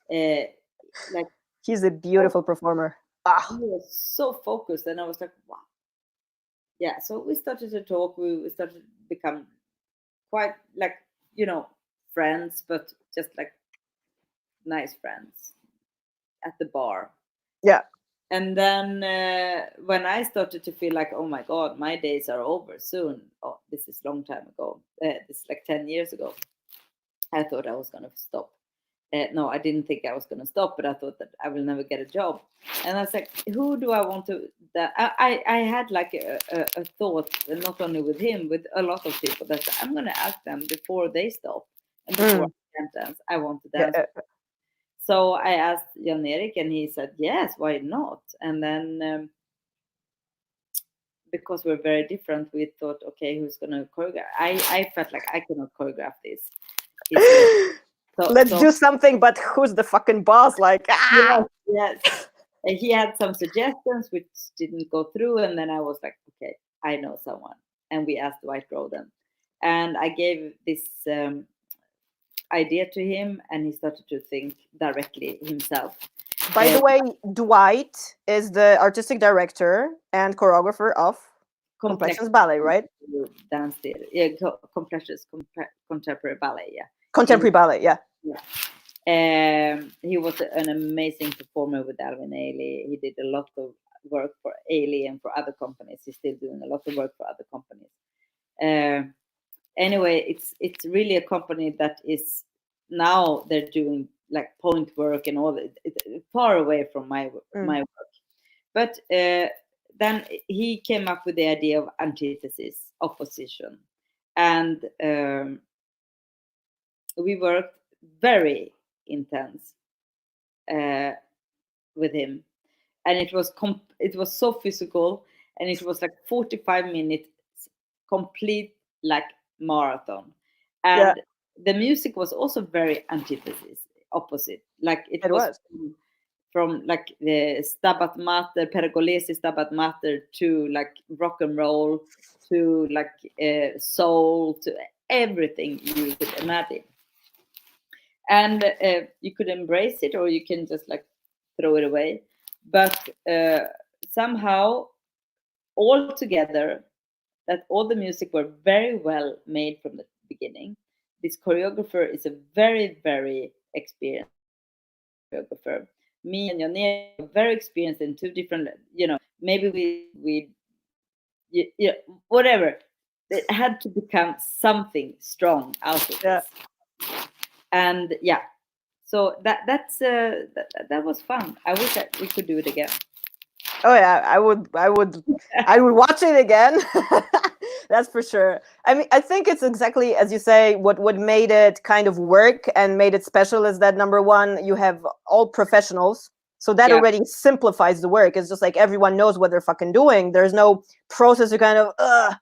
Like he's a beautiful performer. He was so focused, and I was like, wow. Yeah, so we started to talk. We started to become quite like, you know, friends, but just like nice friends at the bar. Yeah. And then when I started to feel like, oh my God, my days are over soon. Oh, this is a long time ago. This is like 10 years ago. I thought I was going to stop. No, I didn't think I was going to stop, but I thought that I will never get a job. And I was like, who do I want to... That I had like a thought, not only with him, with a lot of people, that I'm going to ask them before they stop. And before I can dance, I want to dance. Yeah. So I asked Jan-Erik, and he said, yes, why not? And then because we're very different, we thought, okay, who's going to choreograph? I felt like I cannot choreograph this. Let's do something, but who's the fucking boss? Like, yes. He had some suggestions which didn't go through, and then I was like, okay, I know someone. And we asked Dwight Roden. And I gave this idea to him, and he started to think directly himself. By the way, Dwight is the artistic director and choreographer of Complexions Ballet, right? Dance theater. Yeah, Complexions Contemporary Ballet, yeah. Contemporary ballet, yeah. He was an amazing performer with Alvin Ailey. He did a lot of work for Ailey and for other companies. He's still doing a lot of work for other companies. Anyway, it's really a company that is now they're doing like point work and all that. It's far away from my work. But then he came up with the idea of antithesis, opposition, and we worked very intense with him, and it was so physical, and it was like 45 minutes complete like marathon, and the music was also very antithesis, opposite, like it was from like the Stabat Mater, Pergolesi Stabat Mater, to like rock and roll, to like soul, to everything you could imagine. And you could embrace it, or you can just like throw it away. But somehow, all together, that all the music were very well made from the beginning. This choreographer is a very, very experienced choreographer. Me and Jan-Erik are very experienced in two different, you know, maybe we whatever. It had to become something strong out of this. And yeah, so that was fun. I wish we could do it again. Oh yeah, I would watch it again. That's for sure. I mean, I think it's exactly as you say. What made it kind of work and made it special is that number one, you have all professionals, so that already simplifies the work. It's just like everyone knows what they're fucking doing. There's no process to kind of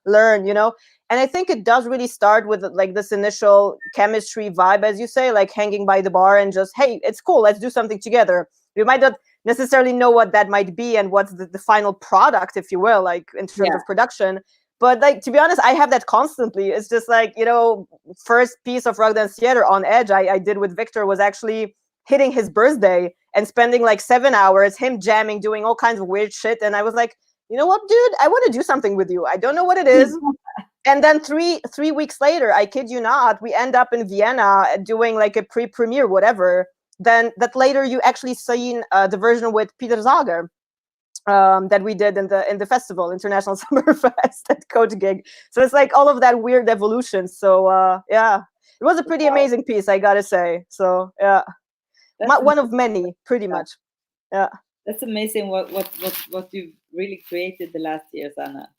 learn, And I think it does really start with like this initial chemistry vibe, as you say, like hanging by the bar and just, hey, it's cool, let's do something together. You might not necessarily know what that might be and what's the final product, if you will, like in terms of production. But like, to be honest, I have that constantly. It's just like, first piece of rock dance theater on Edge I did with Victor was actually hitting his birthday and spending like 7 hours, him jamming, doing all kinds of weird shit. And I was like, you know what, dude, I want to do something with you. I don't know what it is. And then three weeks later, I kid you not, we end up in Vienna doing like a pre-premiere, whatever. Then that later you actually seen the version with Peter Zager that we did in the festival, International Summer Fest at Coach Gig. So it's like all of that weird evolution. So it was a pretty amazing piece, I gotta say. So one of many, pretty much. Yeah, that's amazing. What you've really created the last years, Anna.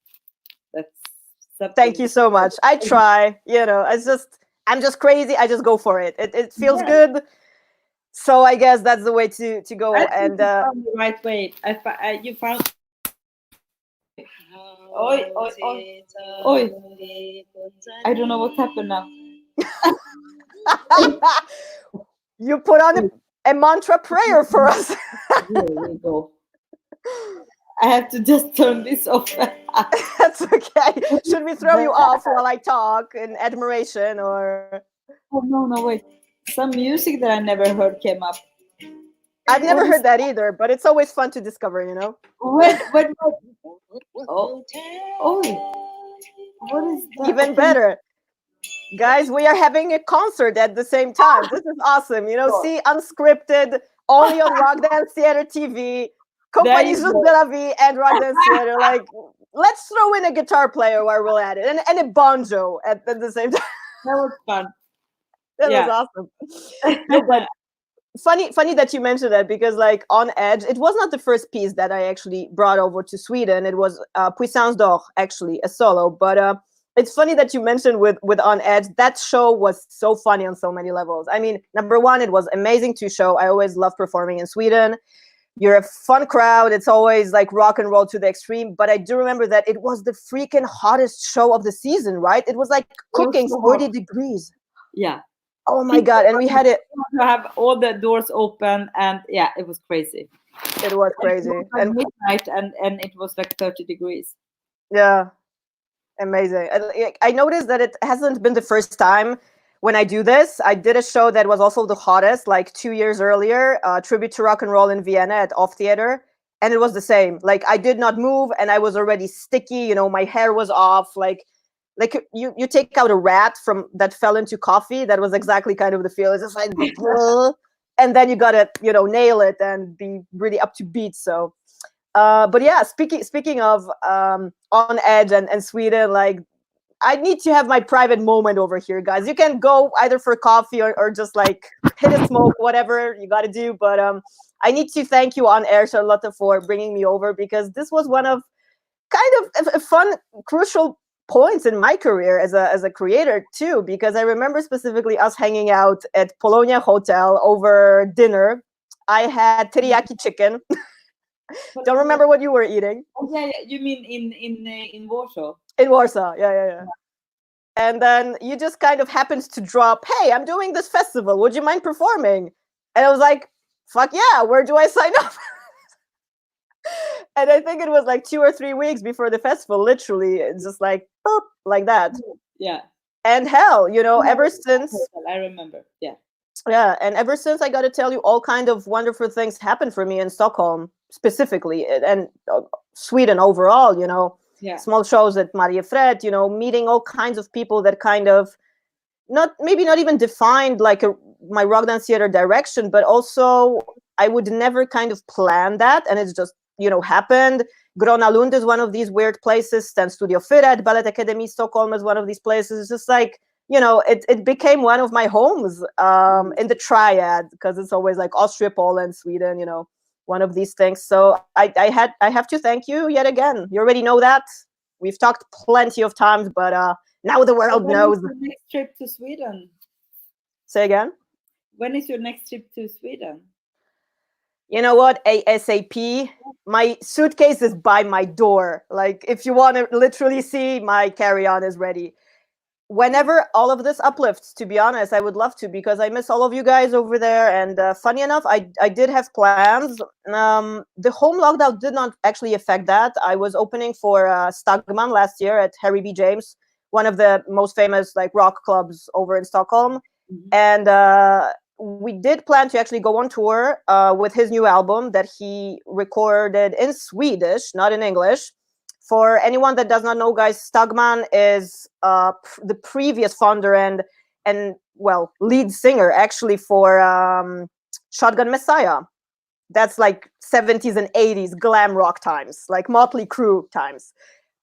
That's something. Thank you so much. I try. I'm just crazy. I just go for it. It feels good. So I guess that's the way to go. And you found the right way. You found. Oi. I don't know what happened now. You put on a mantra prayer for us. Here we go. I have to just turn this off. That's okay. Should we throw you off while I talk in admiration or? Oh, no, wait. Some music that I never heard came up. I've never heard that either, but it's always fun to discover, Wait. Oh. What is that? Even better. Guys, we are having a concert at the same time. This is awesome. See, unscripted, only on Rock Dance Theater TV, Compagnie Jus and Rock Dance Theater. Like, let's throw in a guitar player while we're at it, and a banjo at the same time. That was fun. That was awesome. But funny that you mentioned that, because like on Edge, it was not the first piece that I actually brought over to Sweden. It was Puissance d'Or, actually, a solo. But it's funny that you mentioned with On Edge. That show was so funny on so many levels. I mean, number one, it was amazing to show. I always love performing in Sweden. You're a fun crowd. It's always like rock and roll to the extreme. But I do remember that it was the freaking hottest show of the season, right? It was like cooking 40 degrees. Yeah. Oh my God. And we had it. To have all the doors open, and it was crazy. It was crazy. It was midnight and it was like 30 degrees. Yeah. Amazing. I noticed that it hasn't been the first time when I do this. I did a show that was also the hottest, like 2 years earlier, Tribute to Rock and Roll in Vienna at Off Theater. And it was the same. Like, I did not move and I was already sticky. My hair was off. Like you take out a rat from that fell into coffee. That was exactly kind of the feel. It's just like, and then you got to, nail it and be really up to beat. So, but yeah, speaking of On Edge and Sweden, like, I need to have my private moment over here, guys. You can go either for coffee or just like hit a smoke, whatever you got to do. But I need to thank you on air, Charlotta, for bringing me over, because this was one of kind of a fun, crucial points in my career as a creator too, because I remember specifically us hanging out at Polonia Hotel over dinner. I had teriyaki chicken. Don't remember what you were eating. Oh, yeah. You mean in Warsaw? In Warsaw, yeah. And then you just kind of happened to drop, hey, I'm doing this festival. Would you mind performing? And I was like, fuck yeah, where do I sign up? And I think it was like 2 or 3 weeks before the festival, literally, it's just like, boop, like that. Yeah. And hell, ever since... I remember, yeah. Yeah, and ever since, I got to tell you, all kind of wonderful things happened for me in Stockholm, specifically, and Sweden overall, Yeah. Small shows at Maria Fred, meeting all kinds of people that kind of not even defined like my rock dance theater direction, but also I would never kind of plan that, and it's just happened. Gröna Lund is one of these weird places. Sten Studio 4 at Ballet Academy Stockholm is one of these places. It's just like it became one of my homes in the triad, because it's always like Austria, Poland, Sweden, one of these things. So I have to thank you yet again. You already know that. We've talked plenty of times, but now the world When knows. is your next trip to Sweden? Say again? When is your next trip to Sweden? You know what? ASAP. My suitcase is by my door. Like, if you want to literally see, my carry-on is ready. Whenever all of this uplifts, to be honest, I would love to, because I miss all of you guys over there. And funny enough, I did have plans. The home lockdown did not actually affect that. I was opening for Stagman last year at Harry B. James, one of the most famous like rock clubs over in Stockholm. Mhm. And we did plan to actually go on tour with his new album that he recorded in Swedish, not in English. For anyone that does not know, guys, Stagman is the previous founder and well, lead singer actually for Shotgun Messiah. That's like 70s and 80s glam rock times, like Motley Crue times,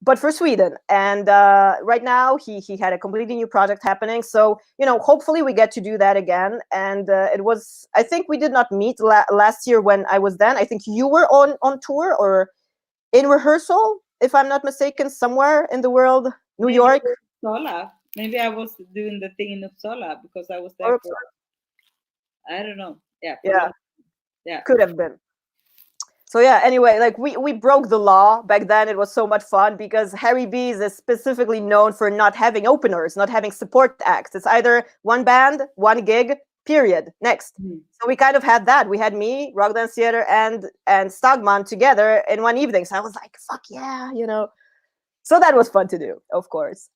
but for Sweden. And right now he had a completely new project happening. So, you know, hopefully we get to do that again. And it was, I think we did not meet last year when I was then. I think you were on tour or in rehearsal, if I'm not mistaken, somewhere in the world, New Maybe York. Uppsala. Maybe I was doing the thing in Uppsala because I was there Or, for, I don't know. Yeah. yeah, Yeah. could have been. So yeah, anyway, like we broke the law back then. It was so much fun because Harry B's is specifically known for not having openers, not having support acts. It's either one band, one gig, period. Next. Mhm. So we kind of had that. We had me, Rock Dance Theater, and Stagman together in one evening. So I was like, fuck yeah, you know. So that was fun to do, of course.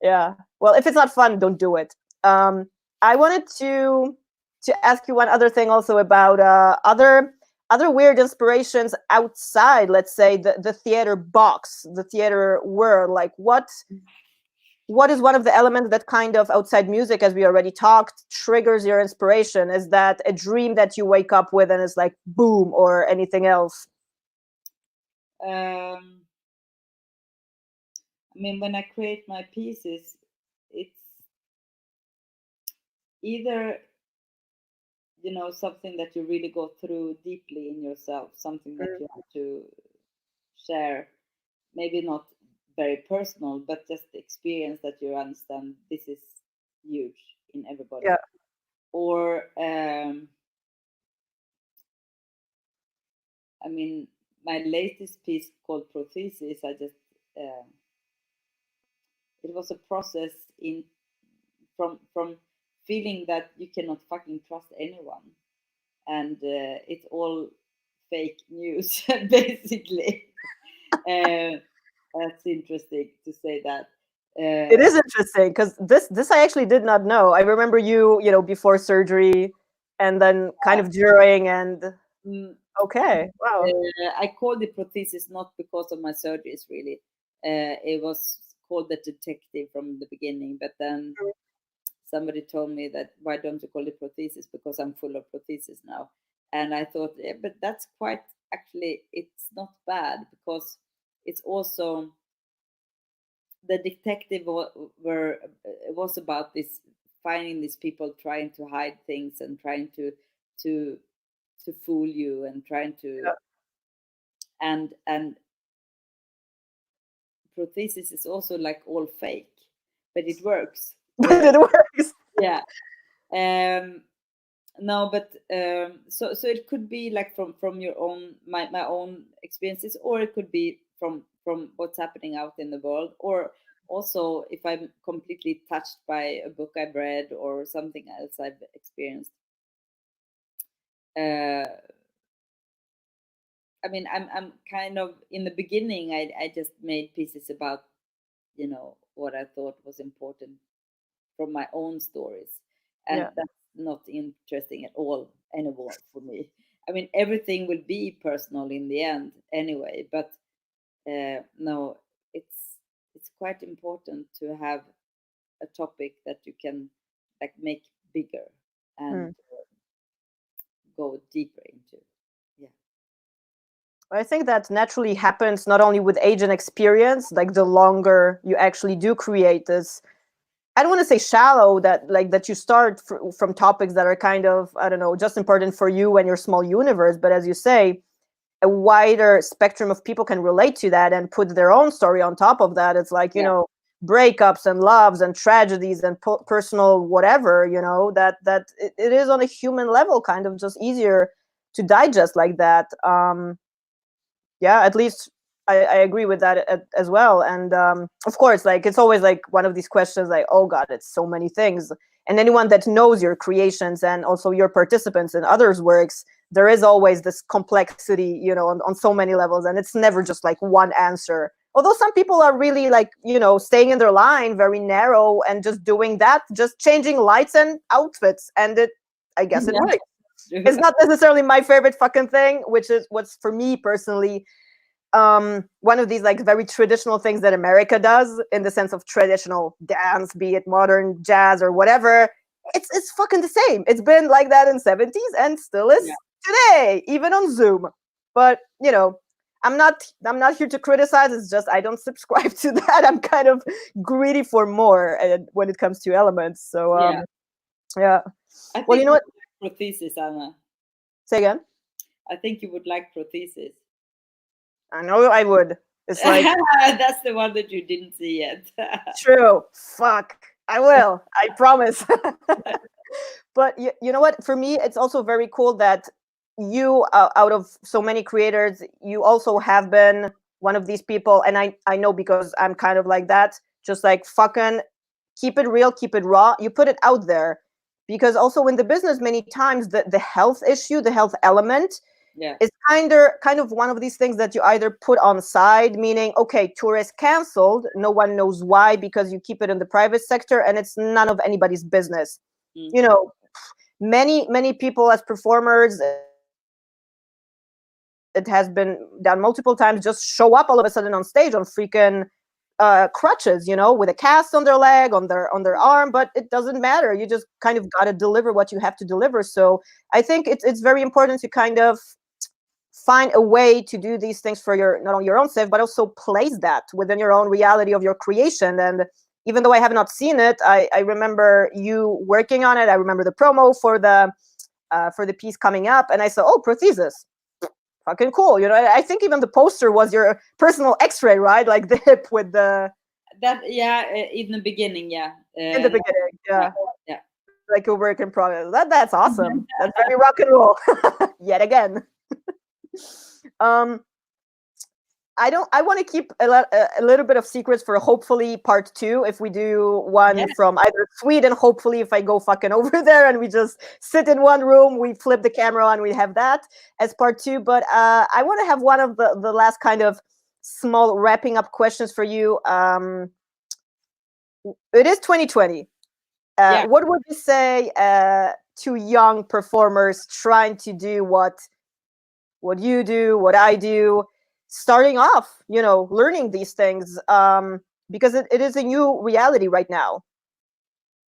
Yeah. Well, if it's not fun, don't do it. I wanted to ask you one other thing also about other weird inspirations outside, let's say, the theater box, the theater world. Like what is one of the elements that kind of outside music, as we already talked, triggers your inspiration? Is that a dream that you wake up with and it's like boom, or anything else? I mean, when I create my pieces, it's either, you know, something that you really go through deeply in yourself, something that you have to share, maybe not very personal, but just the experience that you understand this is huge in everybody. Yeah. Or, I mean, my latest piece called Prothesis, I just, it was a process in from feeling that you cannot fucking trust anyone, and it's all fake news basically. That's interesting to say that. It is interesting because this I actually did not know. I remember you know, before surgery, and then kind of during, and okay, wow. I called it Prothesis not because of my surgeries, really. It was called the Detective from the beginning, but then somebody told me that why don't you call it Prothesis, because I'm full of prothesis now. And I thought, yeah, but that's quite, actually it's not bad, because it's also the detective was about this, finding these people trying to hide things and trying to fool you and trying to and Prothesis is also like all fake, but it works. But it works. Yeah. No, but so it could be like from your own my own experiences, or it could be from what's happening out in the world, or also if I'm completely touched by a book I've read or something else I've experienced. I mean, I'm kind of, in the beginning I just made pieces about, you know, what I thought was important from my own stories, and Yeah. that's not interesting at all anymore for me. I mean, everything will be personal in the end anyway, but no, it's quite important to have a topic that you can like make bigger and go deeper into. Yeah. I think that naturally happens not only with age and experience, like the longer you actually do create this, I don't want to say shallow, that like that you start from topics that are kind of, I don't know, just important for you and your small universe. But as you say, a wider spectrum of people can relate to that and put their own story on top of that. It's like, you know, breakups and loves and tragedies and personal whatever, you know, that it is on a human level kind of just easier to digest like that. Yeah, at least I agree with that as well. And of course, like, it's always like one of these questions like, oh God, it's so many things. And anyone that knows your creations and also your participants in others' works, there is always this complexity, you know, on so many levels. And it's never just like one answer. Although some people are really like, you know, staying in their line, very narrow, and just doing that, just changing lights and outfits. And I guess it works. It's not necessarily my favorite fucking thing, which is what's for me personally one of these like very traditional things that America does in the sense of traditional dance, be it modern jazz or whatever. It's fucking the same. It's been like that in 70s and still is today, even on Zoom. But you know, I'm not here to criticize. It's just I don't subscribe to that. I'm kind of greedy for more when it comes to elements. So yeah. I think well, you know what? Prothesis, Anna. Say again. I think you would like Prothesis. I know I would. It's like that's the one that you didn't see yet. True. Fuck. I will. I promise. But you know what? For me, it's also very cool that you, out of so many creators, you also have been one of these people. And I know because I'm kind of like that. Just like fucking keep it real, keep it raw. You put it out there. Because also in the business, many times the health issue, the health element, is kind of one of these things that you either put on side, meaning, okay, tour is canceled, no one knows why, because you keep it in the private sector and it's none of anybody's business. You know, many people as performers, it has been done multiple times, just show up all of a sudden on stage on freaking crutches, you know, with a cast on their leg, on their arm, but it doesn't matter. You just kind of got to deliver what you have to deliver. So I think it's very important to kind of find a way to do these things for your, not only your own self, but also place that within your own reality of your creation. And even though I have not seen it, I remember you working on it. I remember the promo for the piece coming up, and I said, oh, Prothesis, fucking cool. You know, I think even the poster was your personal X-ray, right? Like the hip with the in the beginning, in the beginning, yeah, like a work in progress. That's awesome. That's very rock and roll. Yet again. I want to keep a little bit of secrets for hopefully part 2. If we do one from either Sweden, hopefully if I go fucking over there and we just sit in one room, we flip the camera on, we have that as part 2. But I want to have one of the last kind of small wrapping up questions for you. It is 2020. What would you say to young performers trying to do what you do, what I do, starting off, you know, learning these things, because it is a new reality right now?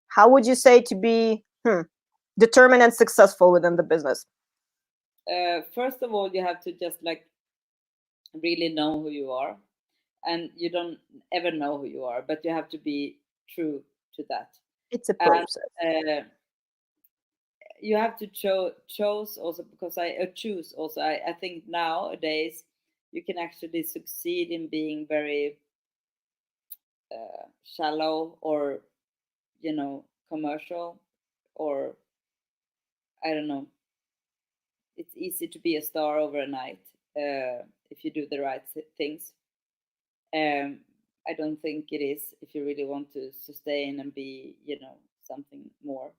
How would you say to be determined and successful within the business? First of all, you have to just like really know who you are, and you don't ever know who you are, but you have to be true to that. It's a process. You have to choose also, because I think nowadays you can actually succeed in being very shallow, or you know, commercial, or I don't know. It's easy to be a star overnight if you do the right things. I don't think it is if you really want to sustain and be, you know, something more.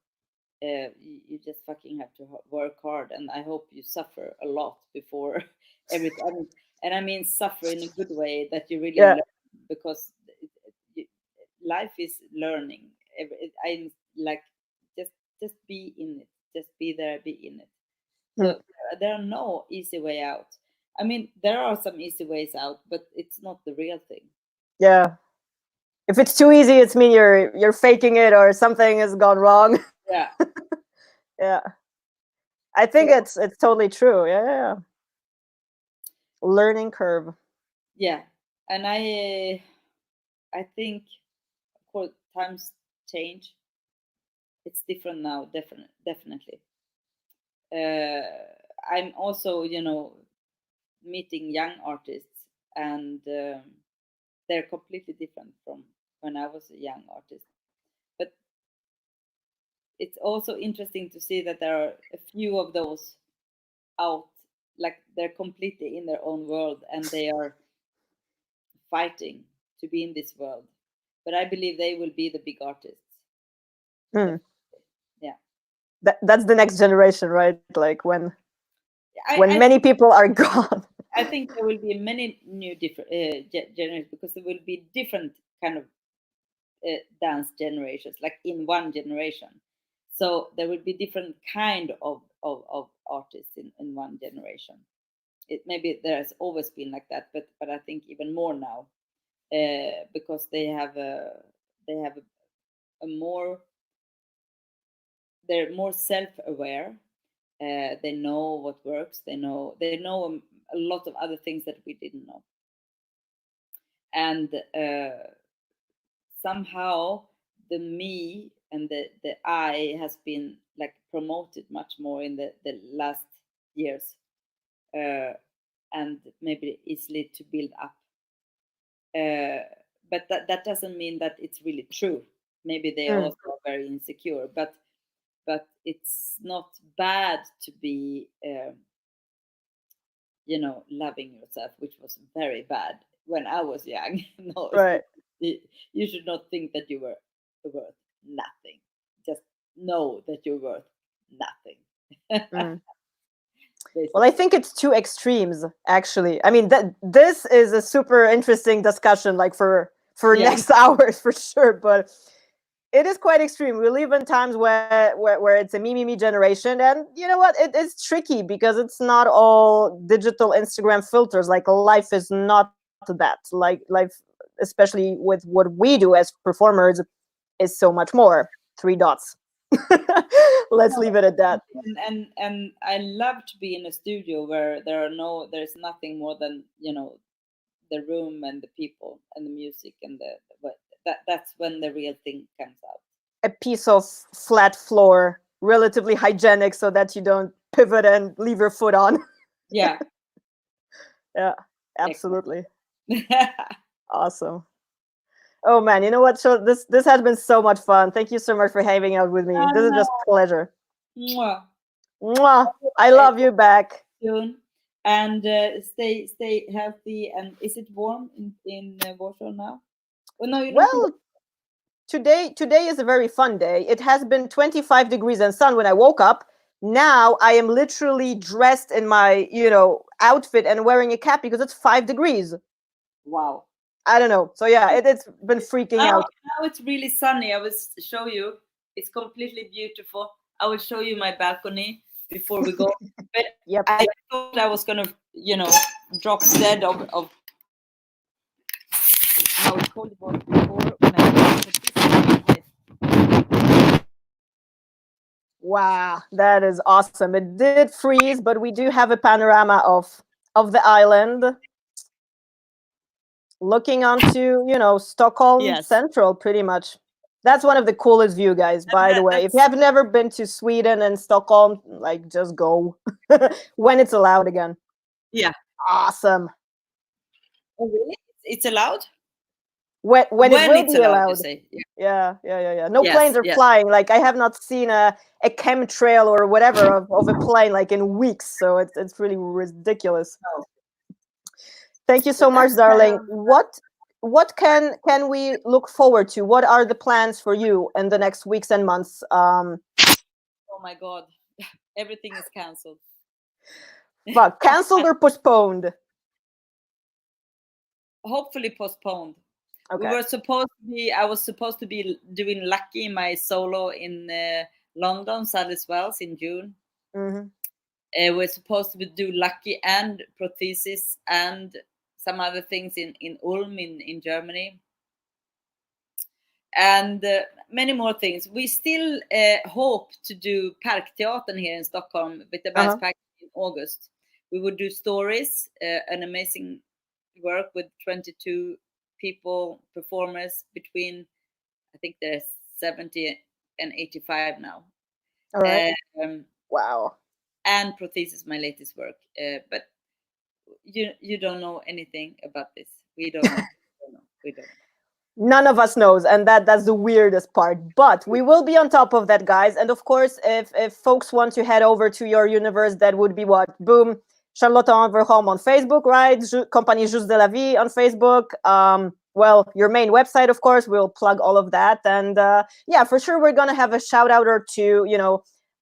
You just fucking have to work hard, and I hope you suffer a lot before everything. And I mean suffer in a good way, that you really learn, because life is learning. I like just be in it, just be there, be in it. So there are no easy way out. I mean, there are some easy ways out, but it's not the real thing. Yeah. If it's too easy, it's mean you're faking it, or something has gone wrong. Yeah. Yeah. I think it's totally true. Yeah. Learning curve. Yeah. And I think, of course, times change. It's different now, definitely. I'm also, you know, meeting young artists, and they're completely different from when I was a young artist. But it's also interesting to see that there are a few of those out, like they're completely in their own world and they are fighting to be in this world. But I believe they will be the big artists. Hmm. Yeah. That's the next generation, right? Like when I many people are gone. I think there will be many new different generations, because there will be different kind of dance generations, like in one generation. So there will be different kind of artists in one generation. It maybe there has always been like that, but I think even more now, because they have a more, they're more self-aware. They know what works. They know a lot of other things that we didn't know, and somehow the me and the I has been like promoted much more in the last years, and maybe easily to build up. But that doesn't mean that it's really true. Maybe they also are very insecure, but it's not bad to be loving yourself, which was very bad when I was young. No, Right. you should not think that you were worth nothing. Just know that you're worth nothing. Well, I think it's two extremes, actually. I mean, this is a super interesting discussion, like for next hours for sure. But it is quite extreme. We live in times where it's a me generation, and you know what? It is tricky because it's not all digital Instagram filters. Like life is not that. Like life, especially with what we do as performers, is so much more. 3 dots. Let's leave it at that. And I love to be in a studio where there's nothing more than the room and the people and the music and that's when the real thing comes out. A piece of flat floor, relatively hygienic, so that you don't pivot and leave your foot on. Yeah. Yeah, absolutely. Awesome. Oh man, you know what? So this has been so much fun. Thank you so much for hanging out with me. This is just a pleasure. Mwah. Mwah. I love you back. Soon. And stay healthy. And is it warm in Warsaw now? Oh, no, you don't. Well, today is a very fun day. It has been 25 degrees and sun when I woke up. Now I am literally dressed in my, outfit and wearing a cap because it's 5 degrees. Wow. I don't know. So yeah, it's been freaking out. Now it's really sunny. I will show you. It's completely beautiful. I will show you my balcony before we go. But Yep. I thought I was gonna, drop dead of how cold it was before when I. Wow, that is awesome. It did freeze, but we do have a panorama of the island, looking onto, Stockholm Central, pretty much. That's one of the coolest view, guys, by the way. If you have never been to Sweden and Stockholm, like, just go when it's allowed again. Yeah. Awesome. Oh, really? It's allowed? When it will be allowed. Say. Yeah. No planes are flying. Like, I have not seen a chemtrail or whatever of a plane like in weeks. So it's really ridiculous. No. Thank you so much, darling. What can we look forward to? What are the plans for you in the next weeks and months? Oh my God, everything is cancelled. But canceled or postponed? Hopefully postponed. Okay. I was supposed to be doing Lucky, my solo in London, Sadler's Wells in June. Mm-hmm. We're supposed to do Lucky and Prothesis and some other things in Ulm in Germany. And many more things. We still hope to do Parkteatern here in Stockholm with the Park in August. We would do Stories, an amazing work with 22 people, performers between, I think there's 70 and 85 now. All right. Wow. And Prothesis, my latest work. But you don't know anything about this. We don't know. We don't. None of us knows, and that's the weirdest part. But we will be on top of that, guys. And of course, if folks want to head over to your universe, that would be what? Boom, Charlotta Ofverholm on Facebook, right? Compagnie Jus de la Vie on Facebook. Well, your main website, of course. We'll plug all of that, and yeah, for sure, we're gonna have a shout out or two,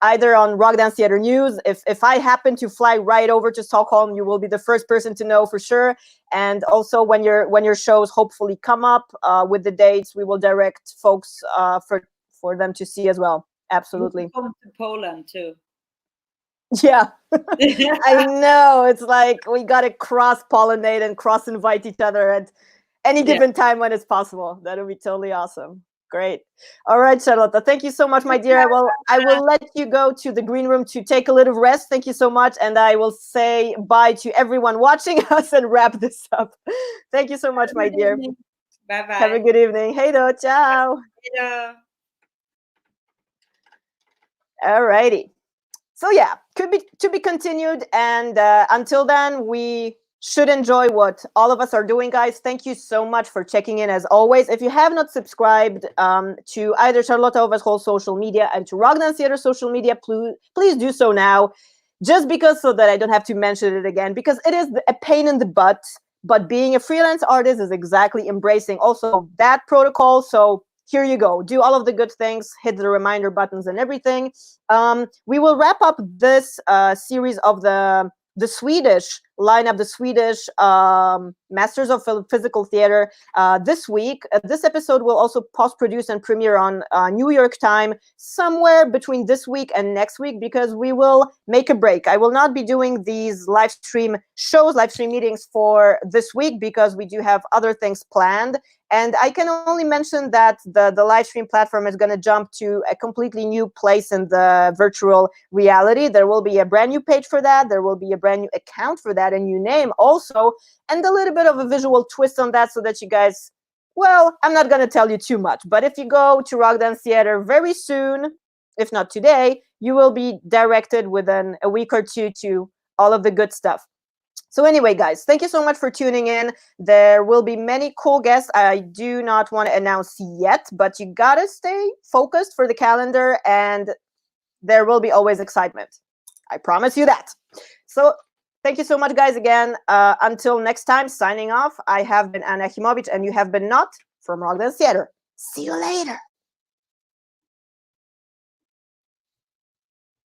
either on Rock Dance Theater News. If I happen to fly right over to Stockholm, you will be the first person to know for sure. And also when your shows hopefully come up with the dates, we will direct folks for them to see as well. Absolutely. Come to Poland too. Yeah. I know. It's like we gotta cross-pollinate and cross-invite each other at any given time when it's possible. That would be totally awesome. Great. All right, Charlotta. Thank you so much, my dear. I will let you go to the green room to take a little rest. Thank you so much. And I will say bye to everyone watching us and wrap this up. Thank you so much, my dear. Bye-bye. Have a good evening. Hey, do. Ciao. Hello. All righty. So yeah, to be continued. And until then, we should enjoy what all of us are doing, guys. Thank you so much for checking in as always. If you have not subscribed to either Charlotta Ofverholm social media and to Rock Dance Theater social media, please do so now, just because so that I don't have to mention it again, because it is a pain in the butt. But being a freelance artist is exactly embracing also that protocol. So here you go. Do all of the good things, hit the reminder buttons and everything. We will wrap up this series of the Swedish lineup, the Swedish Masters of Physical Theater this week. This episode will also post-produce and premiere on New York time somewhere between this week and next week, because we will make a break. I will not be doing these live stream shows, live stream meetings for this week, because we do have other things planned. And I can only mention that the live stream platform is going to jump to a completely new place in the virtual reality. There will be a brand new page for that. There will be a brand new account for that, a new name also, and a little bit of a visual twist on that so that you guys, well, I'm not going to tell you too much. But if you go to Rock Dance Theater very soon, if not today, you will be directed within a week or two to all of the good stuff. So anyway, guys, thank you so much for tuning in. There will be many cool guests I do not want to announce yet, but you gotta stay focused for the calendar, and there will be always excitement. I promise you that. So thank you so much, guys, again. Until next time, signing off, I have been Anna Achimowicz, and you have been not from Rock Dance Theater. See you later.